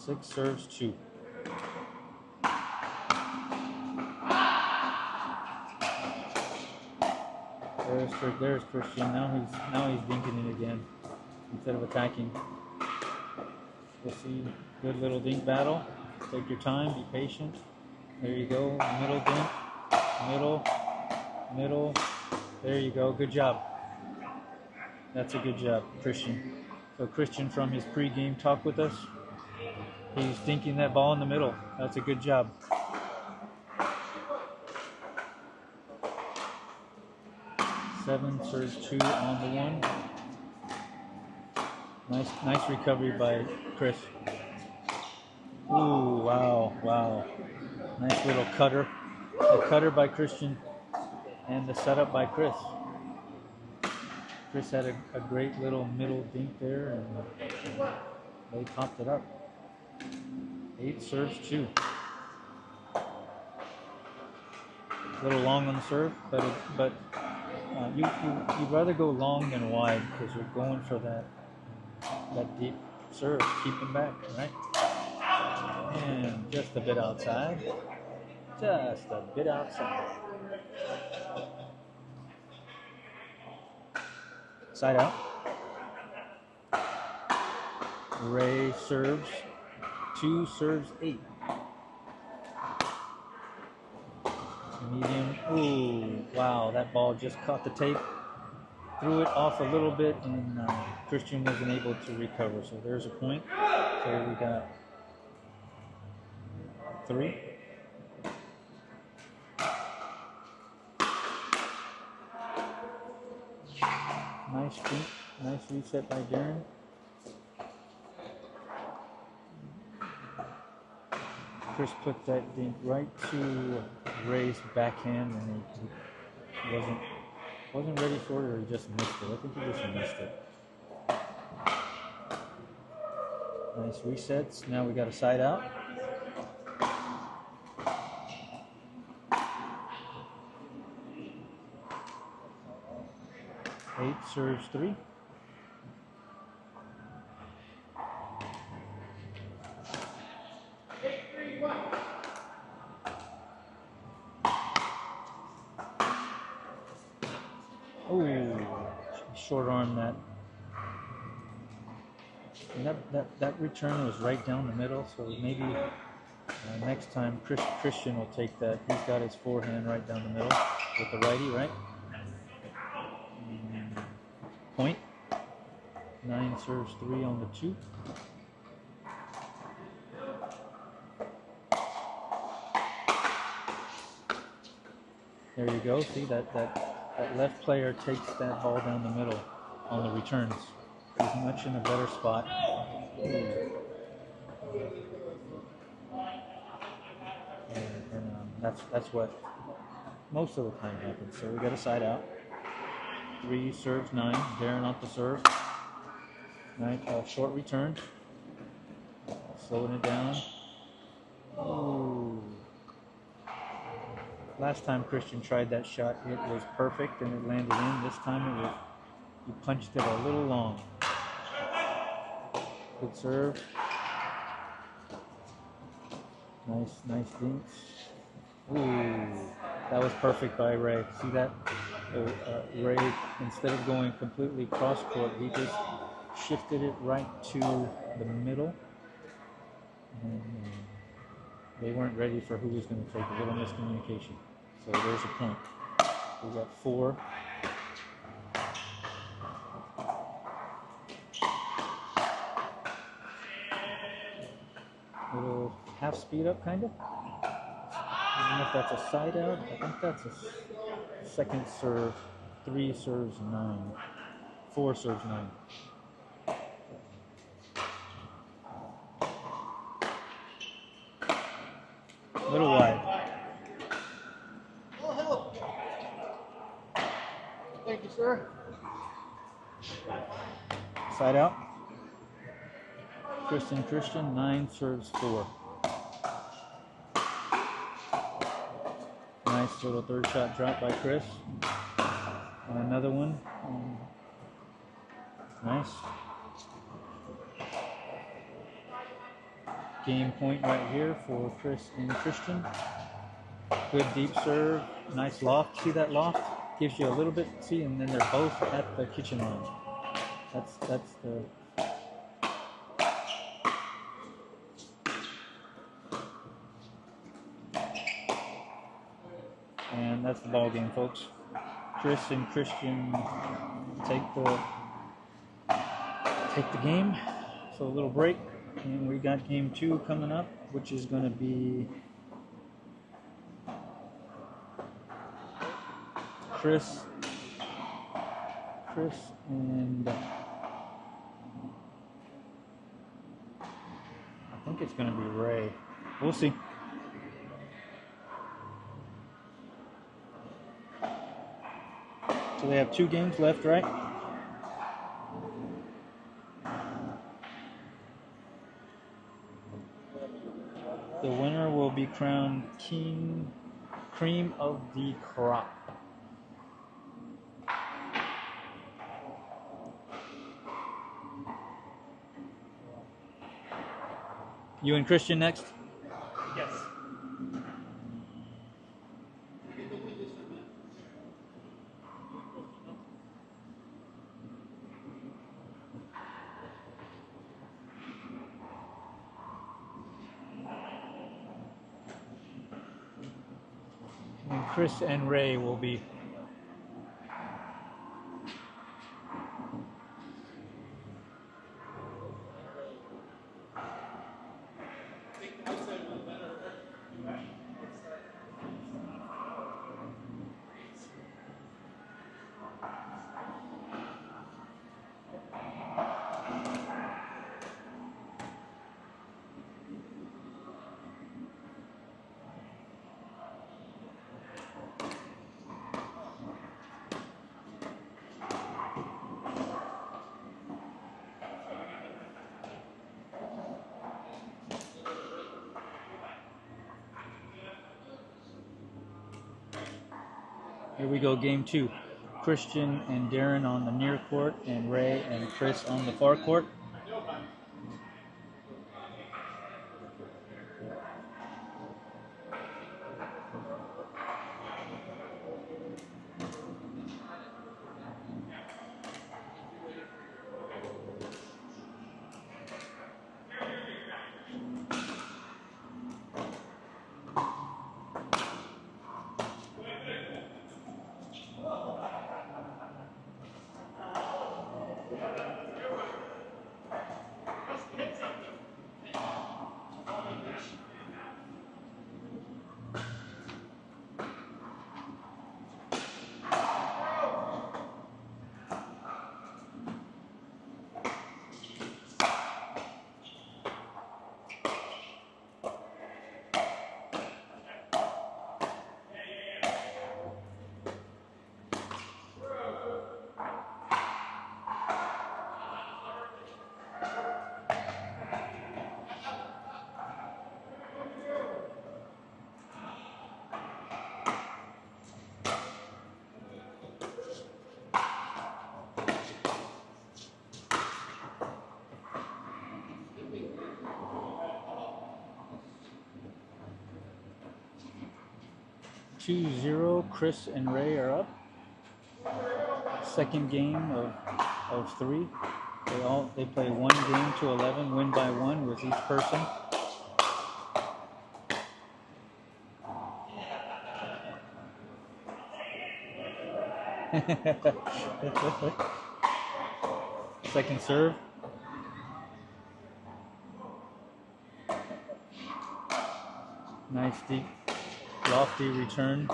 Six serves 2. There's Christian. Now he's dinking it again instead of attacking. We'll see. Good little dink battle. Take your time. Be patient. There you go. Middle dink. Middle. There you go. Good job. That's a good job, Christian. So Christian, from his pre-game talk with us, he's dinking that ball in the middle. That's a good job. Seven serves 2 on the 1. Nice recovery by Chris. Ooh, wow. Nice little cutter. The cutter by Christian and the setup by Chris. Chris had a great little middle dink there, and they popped it up. 8 serves 2. A little long on the serve, but you'd rather go long than wide because you're going for that deep serve. Keep him back, right? And just a bit outside. Just a bit outside. Side out. Ray serves 2, serves 8. Medium. Ooh, wow, that ball just caught the tape. Threw it off a little bit, and Christian wasn't able to recover. So there's a point. So we got 3. Nice dink. Nice reset by Darren. Chris put that dink right to Ray's backhand, and he wasn't ready for it, or he just missed it. I think he just missed it. Nice resets. Now we got a side out. Eight serves 3. Short arm that. And that return was right down the middle, so maybe next time Christian will take that. He's got his forehand right down the middle with the righty, right? Point. 9 serves 3 on the 2. There you go. See that left player takes that ball down the middle on the returns. He's much in a better spot. And that's what most of the time happens. So we got a side out. 3 serves 9. Darren off the serve. Nice short return. Slowing it down. Ooh. Last time Christian tried that shot, it was perfect and it landed in. This time he punched it a little long. Good serve. Nice dinks. Ooh, that was perfect by Ray. See that? So Ray, instead of going completely cross court, he just shifted it right to the middle. And they weren't ready for who was going to take a little miscommunication. So there's a point. We got 4. Little half speed up, kind of. I don't know if that's a side out. I think that's a second serve. 3 serves 9. 4 serves 9. A little wide. Thank you, sir. Side out. Christian, 9 serves 4. Nice little third shot drop by Chris. And another one. Nice. Game point right here for Chris and Christian. Good deep serve. Nice loft. See that loft? Gives you a little bit. See, and then they're both at the kitchen line. That's the. And that's the ball game, folks. Chris and Christian take the game. So a little break, and we got game 2 coming up, which is going to be Chris and I think it's going to be Ray. We'll see. So they have 2 games left, right? The winner will be crowned cream of the crop. You and Christian next? Yes. And Chris and Ray will be. Here we go, game 2. Christian and Darren on the near court, and Ray and Chris on the far court. Two zero. Chris and Ray are up. Second game of 3. They play 1 game to 11, win by 1 with each person. Second serve. Nice deep, lofty return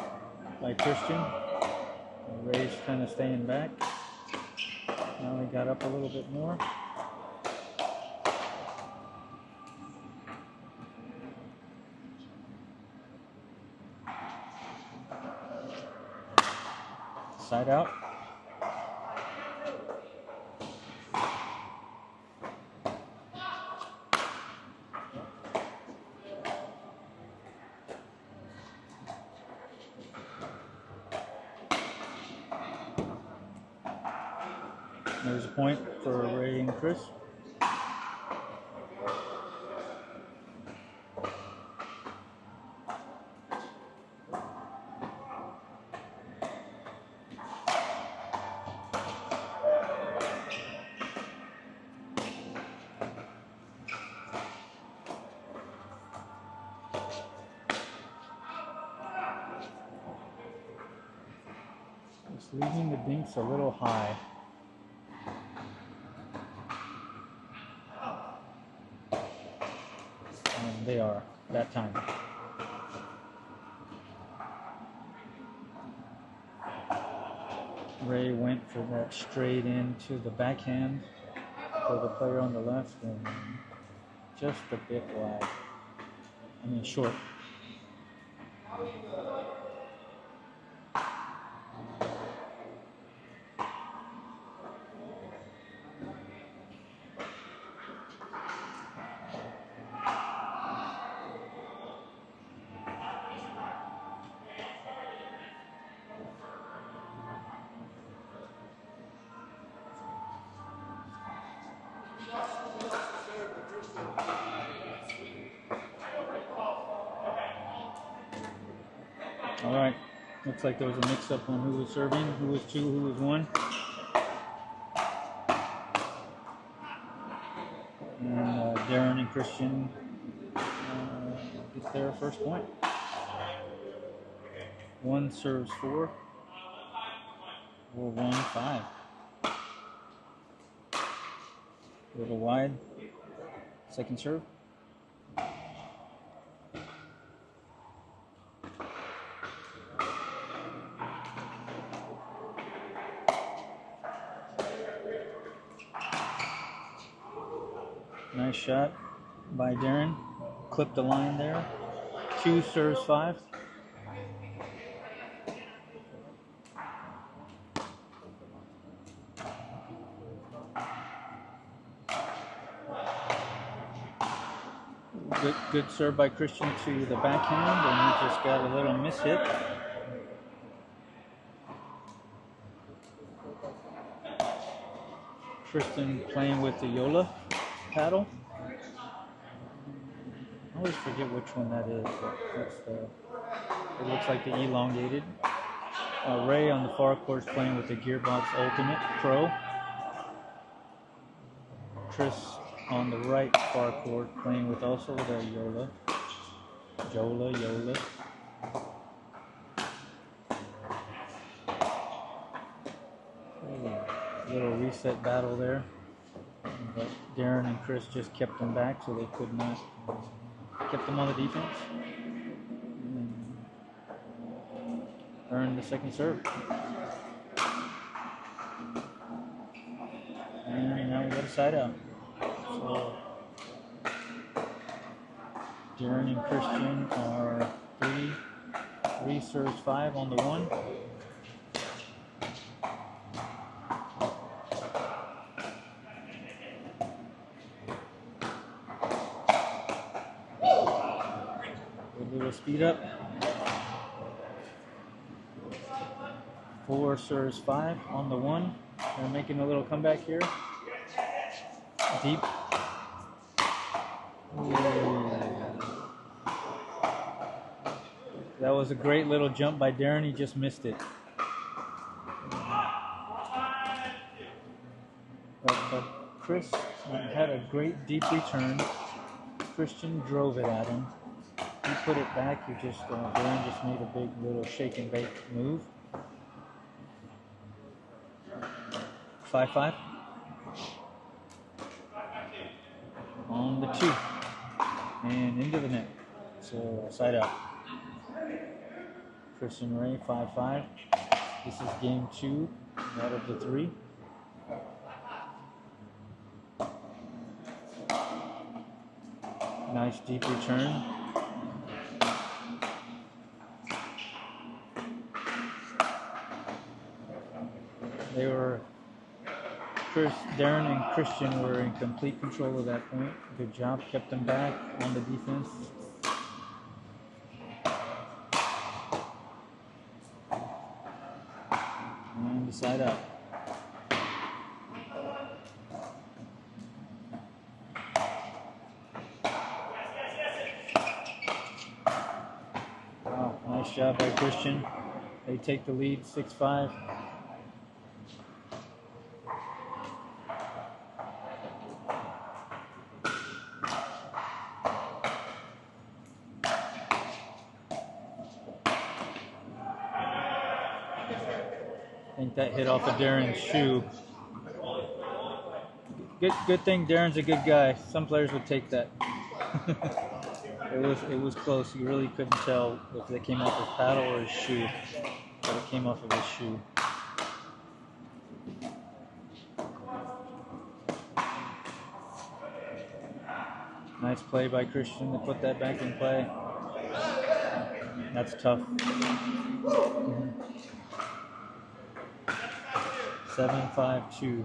by Christian. Ray's kind of staying back. Now he got up a little bit more. Side out. There's a point for Ray and Chris. It's leaving the dinks a little high. They are that time. Ray went for that straight into the backhand for the player on the left, and just a bit wide. I mean, short. All right, looks like there was a mix-up on who was serving, who was 2, who was 1. And Darren and Christian get their first point. 1 serves 4, or 1 5. A little wide. Second serve. Nice shot by Darren. Clipped the line there. 2 serves 5. Good serve by Christian to the backhand, and he just got a little miss hit. Christian playing with the Yola paddle. I always forget which one that is. That's it looks like the elongated. Ray on the far court is playing with the Gearbox Ultimate Pro. Chris on the right far court playing with also the Yola. Little reset battle there. But Darren and Chris just kept them back, so they could not. Kept them on the defense. And earned the second serve. And now we got a side out. So Darren and Christian are 3 serves 5 on the 1. Speed up. 4 serves 5 on the 1. They're making a little comeback here. Deep. Ooh. That was a great little jump by Darren. He just missed it. Chris had a great deep return. Christian drove it at him. He put it back. He just Darren just made a big little shake and bake move. 5-5 on the 2 and into the net. So side out. Christian Ray 5-5. This is game 2 out of the 3. Nice deep return. They were, Darren and Christian were in complete control of that point. Good job, kept them back on the defense. And the side out. Wow, nice job by Christian. They take the lead 6-5. I think that hit off of Darren's shoe. Good thing Darren's a good guy. Some players would take that. It was close. You really couldn't tell if it came off his paddle or his shoe, but it came off of his shoe. Nice play by Christian to put that back in play. That's tough. 7-5-2.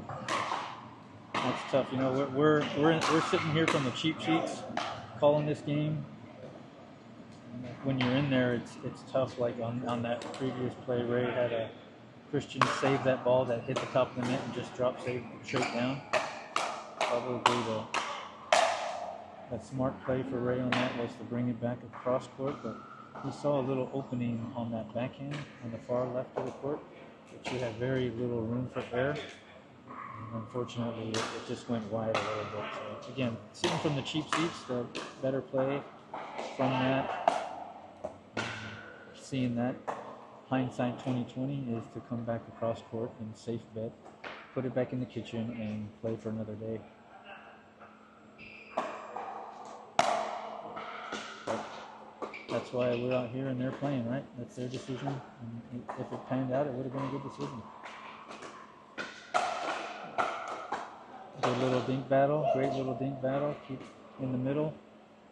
That's tough. You know, we're sitting here from the cheap sheets, calling this game. When you're in there, it's tough. Like on that previous play, Ray had a Christian save that ball that hit the top of the net and just dropped straight down. Probably that smart play for Ray on that was to bring it back across court, but he saw a little opening on that backhand on the far left of the court, but you had very little room for error. And unfortunately, it just went wide a little bit. So again, sitting from the cheap seats, the better play from that, seeing that, hindsight 2020 is to come back across court and safe bet, put it back in the kitchen and play for another day. That's why we're out here and they're playing, right? That's their decision. And if it panned out, it would have been a good decision. Good little dink battle. Great little dink battle. Keep in the middle.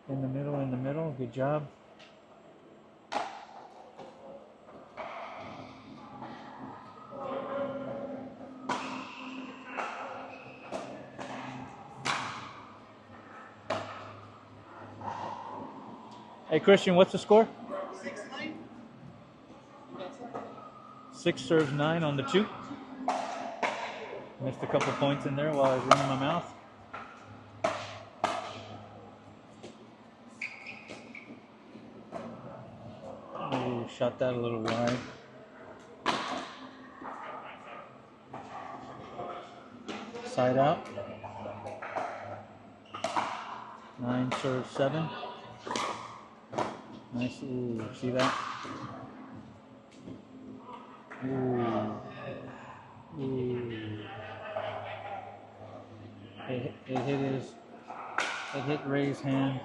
In the middle, in the middle. Good job. Hey, Christian, what's the score? 6-9. 6 serves 9 on the 2. Missed a couple points in there while I was running my mouth. Ooh, shot that a little wide. Side out. 9 serves 7. Nice. Ooh, see that? Ooh. Ooh. It hit Ray's hand.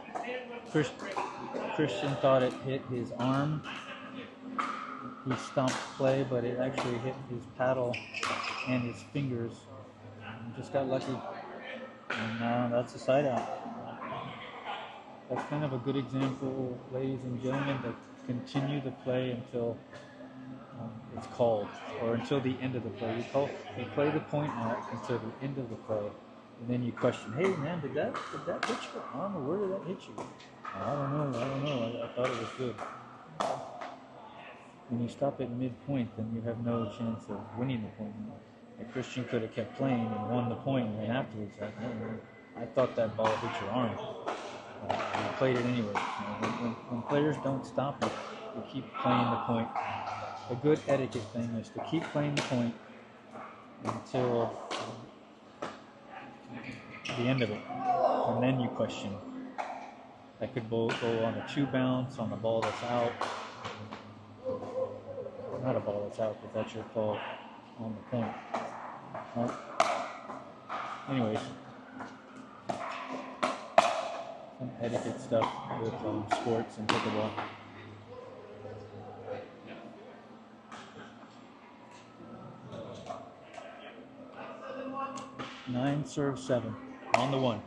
Christian thought it hit his arm. He stopped play, but it actually hit his paddle and his fingers. Just got lucky. And that's a side out. That's kind of a good example, ladies and gentlemen, to continue the play until it's called, or until the end of the play. You play the point out until the end of the play, and then you question, hey man, did that hit your arm, or where did that hit you? I don't know. I thought it was good. When you stop at midpoint, then you have no chance of winning the point. And Christian could have kept playing and won the point, and then afterwards, I thought that ball hit your arm. You played it anyway. When players don't stop it, you keep playing the point. A good etiquette thing is to keep playing the point until the end of it, and then you question. That could go on a 2 bounce on the ball that's out. Not a ball that's out, but that's your call on the point. Right? Anyways, some etiquette stuff with sports and pickleball. 9 serve 7 on the 1.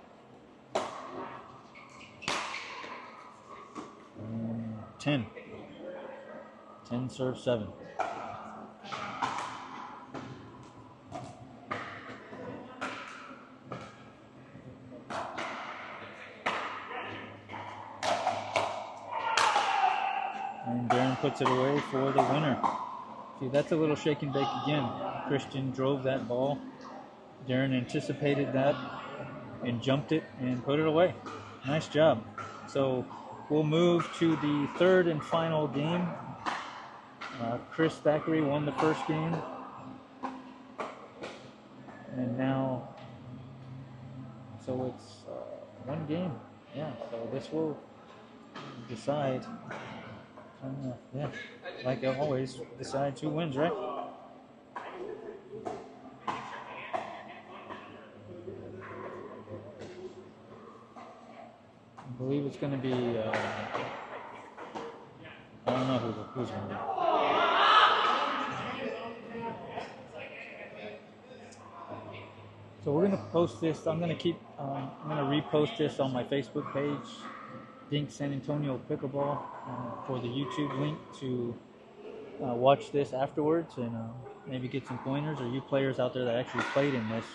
10. 10 serve 7. And Darren puts it away for the winner. See, that's a little shake and bake again. Christian drove that ball. Darren anticipated that and jumped it and put it away. Nice job. So we'll move to the third and final game. Chris Thackeray won the first game. And now, so it's one game. Yeah, so this will decide, yeah, like always, decides who wins, right? I believe it's going to be, I don't know who's going to be. So we're going to post this, I'm going to repost this on my Facebook page, Dink San Antonio Pickleball, for the YouTube link to watch this afterwards and maybe get some pointers, or you players out there that actually played in this,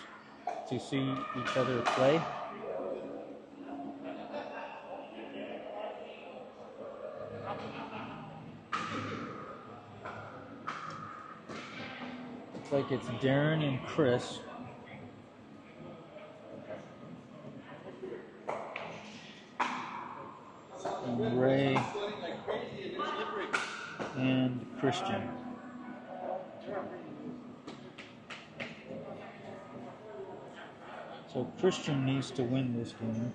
to see each other play. Looks like it's Darren and Chris. And Ray and Christian. So Christian needs to win this game.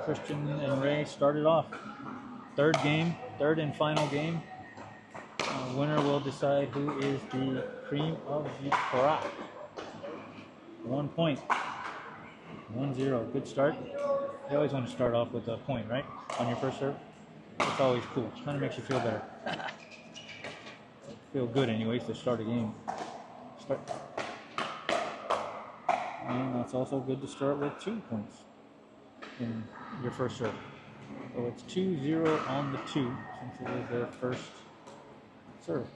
Christian and Ray started off. Third and final game. Winner will decide who is the cream of the crop. 1 point. 1-0. Good start. You always want to start off with a point, right? On your first serve. It's always cool. Kind of makes you feel better. Feel good anyways to start a game. And that's also good to start with 2 points in your first serve. So it's 2-0 on the 2 since it was their first serve.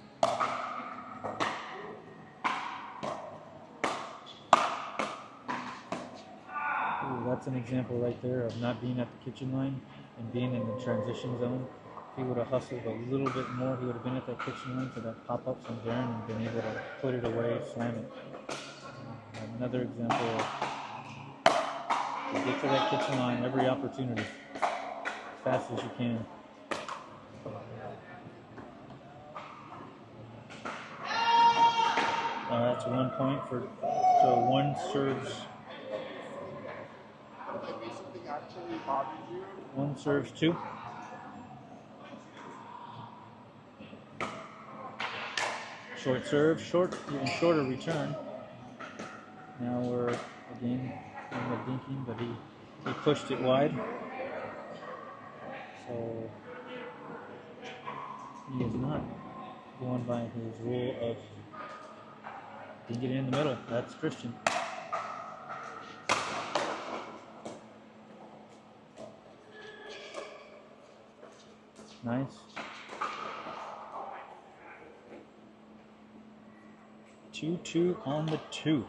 Ooh, that's an example right there of not being at the kitchen line and being in the transition zone. If he would have hustled a little bit more, he would have been at that kitchen line for that pop-up from Darren and been able to put it away, slam it. Another example of get to that kitchen line every opportunity, as fast as you can. That's 1 point for, so one serves. One serves 2. Short serve, and shorter return. Now we're again in the dinking, but he pushed it wide. So he is not going by his rule of didn't get it in the middle. That's Christian. Nice. Two on the 2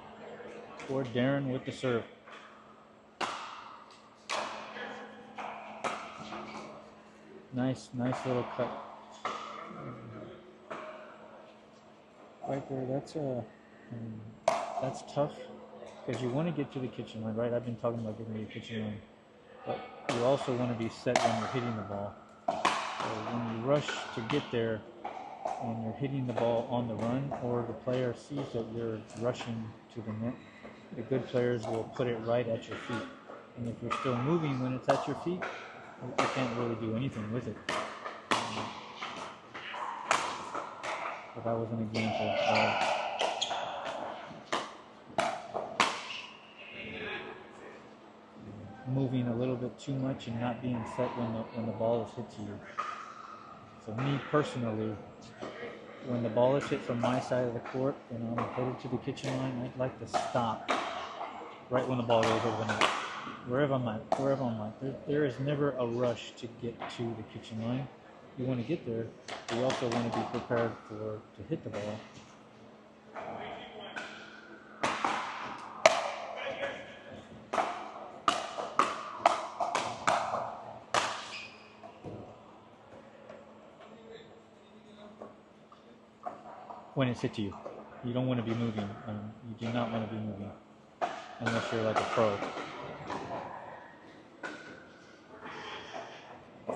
for Darren with the serve. Nice little cut. Right there, that's tough because you want to get to the kitchen line, right? I've been talking about getting to the kitchen line. but you also want to be set when you're hitting the ball. So when you rush to get there and you're hitting the ball on the run, or the player sees that you're rushing to the net, the good players will put it right at your feet. And if you're still moving when it's at your feet, you can't really do anything with it. So that was an example of moving a little bit too much and not being set when the ball is hit to you. So me personally, when the ball is hit from my side of the court and I'm headed to the kitchen line, I'd like to stop right when the ball goes over the net. Wherever I'm at, there is never a rush to get to the kitchen line. You want to get there, but you also want to be prepared to hit the ball. When it's hit to you, you don't want to be moving. You do not want to be moving unless you're like a pro.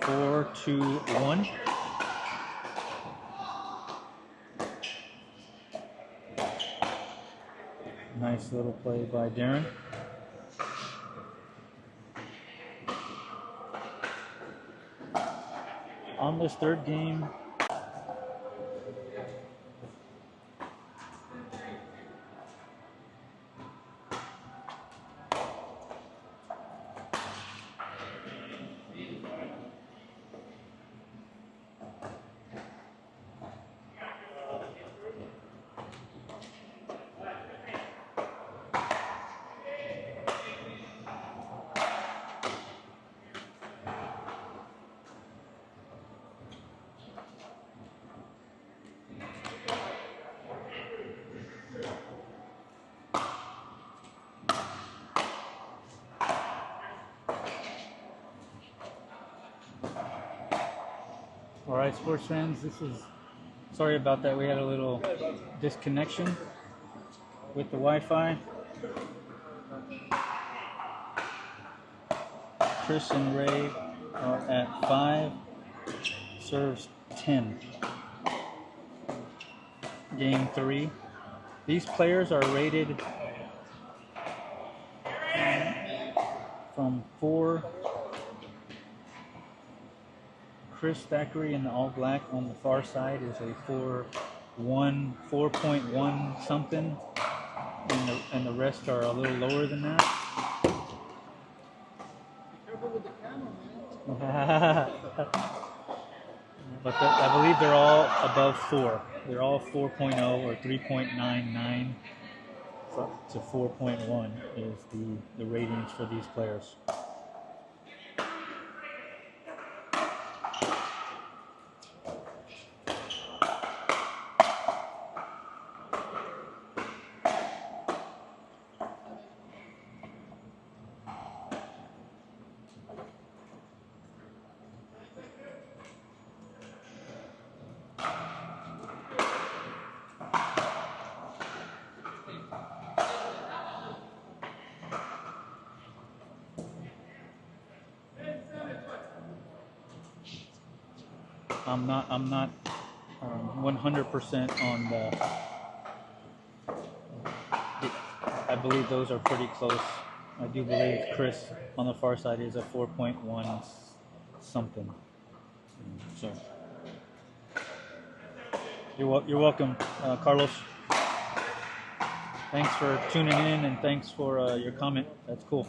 4, 2, 1. Nice little play by Darren. On this third game, all right, sports fans, sorry about that. We had a little disconnection with the Wi-Fi. Chris and Ray are at 5, serves 10. Game 3. These players are rated from 4. Chris Thackeray in the all black on the far side is a 4.1 something, and the rest are a little lower than that. Be careful with the camera, man. But I believe they're all above 4. They're all 4.0 or 3.99 to 4.1 is the ratings for these players. I'm not 100% on the. I believe those are pretty close. I do believe Chris on the far side is a 4.1 something. So you're welcome, Carlos. Thanks for tuning in and thanks for your comment. That's cool.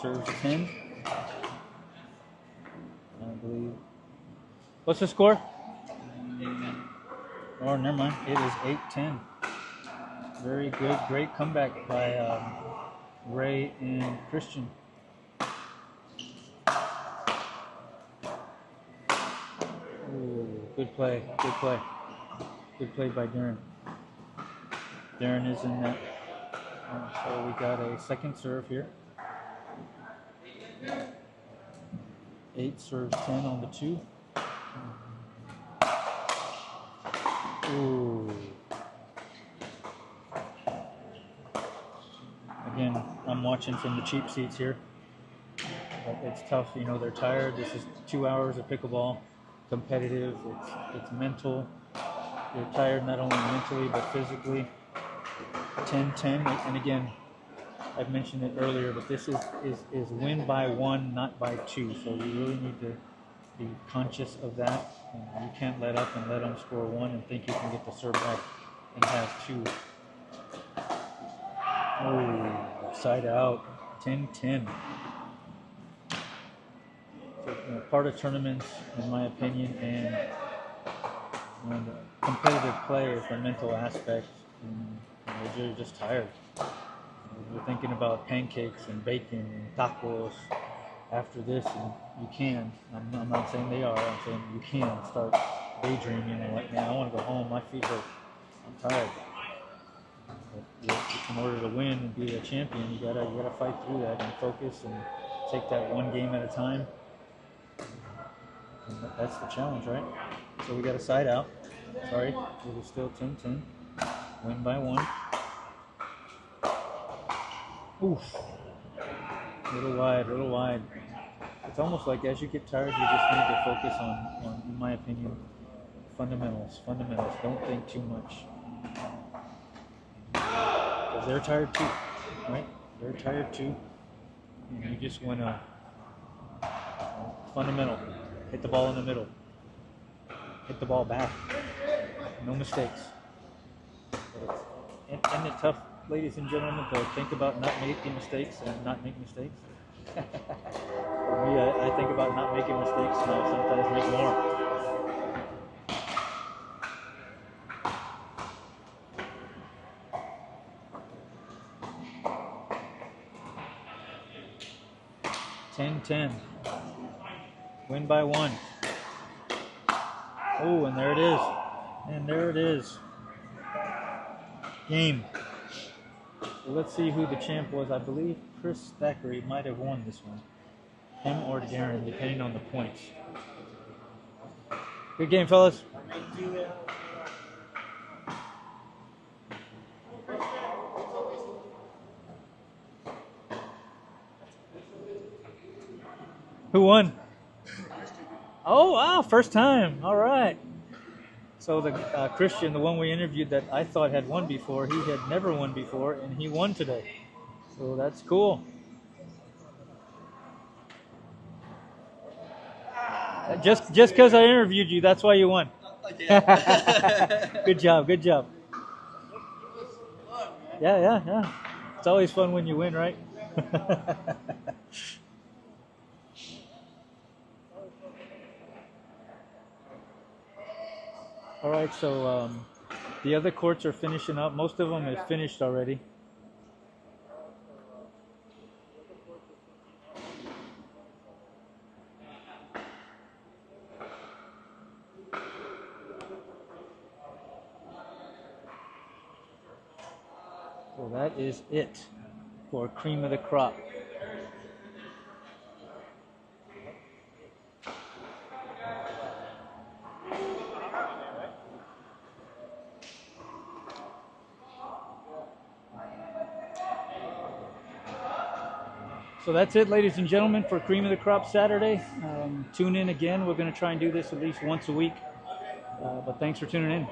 Serves 10. I believe. What's the score? 8-10. Oh, never mind. It is 8-10. Very good. Great comeback by Ray and Christian. Ooh, good play. Good play. Good play by Darren. Darren is in that So we got a second serve here. 8 serves 10 on the 2. Ooh. Again, I'm watching from the cheap seats here. But it's tough, you know, they're tired. This is 2 hours of pickleball, competitive, it's mental. You're tired not only mentally but physically. 10-10, and again, I've mentioned it earlier, but this is win by 1, not by 2. So you really need to be conscious of that. You can't let up and let them score 1 and think you can get the serve back and have 2. Oh, side out, 10-10. So, you know, part of tournaments, in my opinion, and the competitive play is the mental aspect. And, you know, you're just tired. You're thinking about pancakes and bacon and tacos after this, and you can. I'm not saying they are. I'm saying you can start daydreaming and like, man, I want to go home. My feet hurt. I'm tired. But in order to win and be a champion, you gotta fight through that and focus and take that one game at a time. And that's the challenge, right? So we got a side out. Sorry, it was still 10-10. Win by 1. Oof. Little wide. It's almost like as you get tired, you just need to focus on, in my opinion, fundamentals. Don't think too much. Because they're tired too, right? They're tired too. And you just want to, fundamental. Hit the ball in the middle. Hit the ball back. No mistakes. Isn't it tough, ladies and gentlemen, to think about not making mistakes and not make mistakes? For me, I think about not making mistakes and I sometimes make more. $10-10. Win by 1. Oh, and there it is. And there it is. Game. So let's see who the champ was. I believe Chris Thackeray might have won this one. Him or Darren, depending on the points. Good game, fellas. Who won? Oh, wow, first time. All right. So the Christian, the one we interviewed that I thought had won before, he had never won before, and he won today. So that's cool. Just because I interviewed you, that's why you won. Good job. Yeah. It's always fun when you win, right? All right, so the other courts are finishing up. Most of them have finished already. So that is it for cream of the crop. So that's it, ladies and gentlemen, for Cream of the Crop Saturday. Tune in again. We're going to try and do this at least once a week. But thanks for tuning in.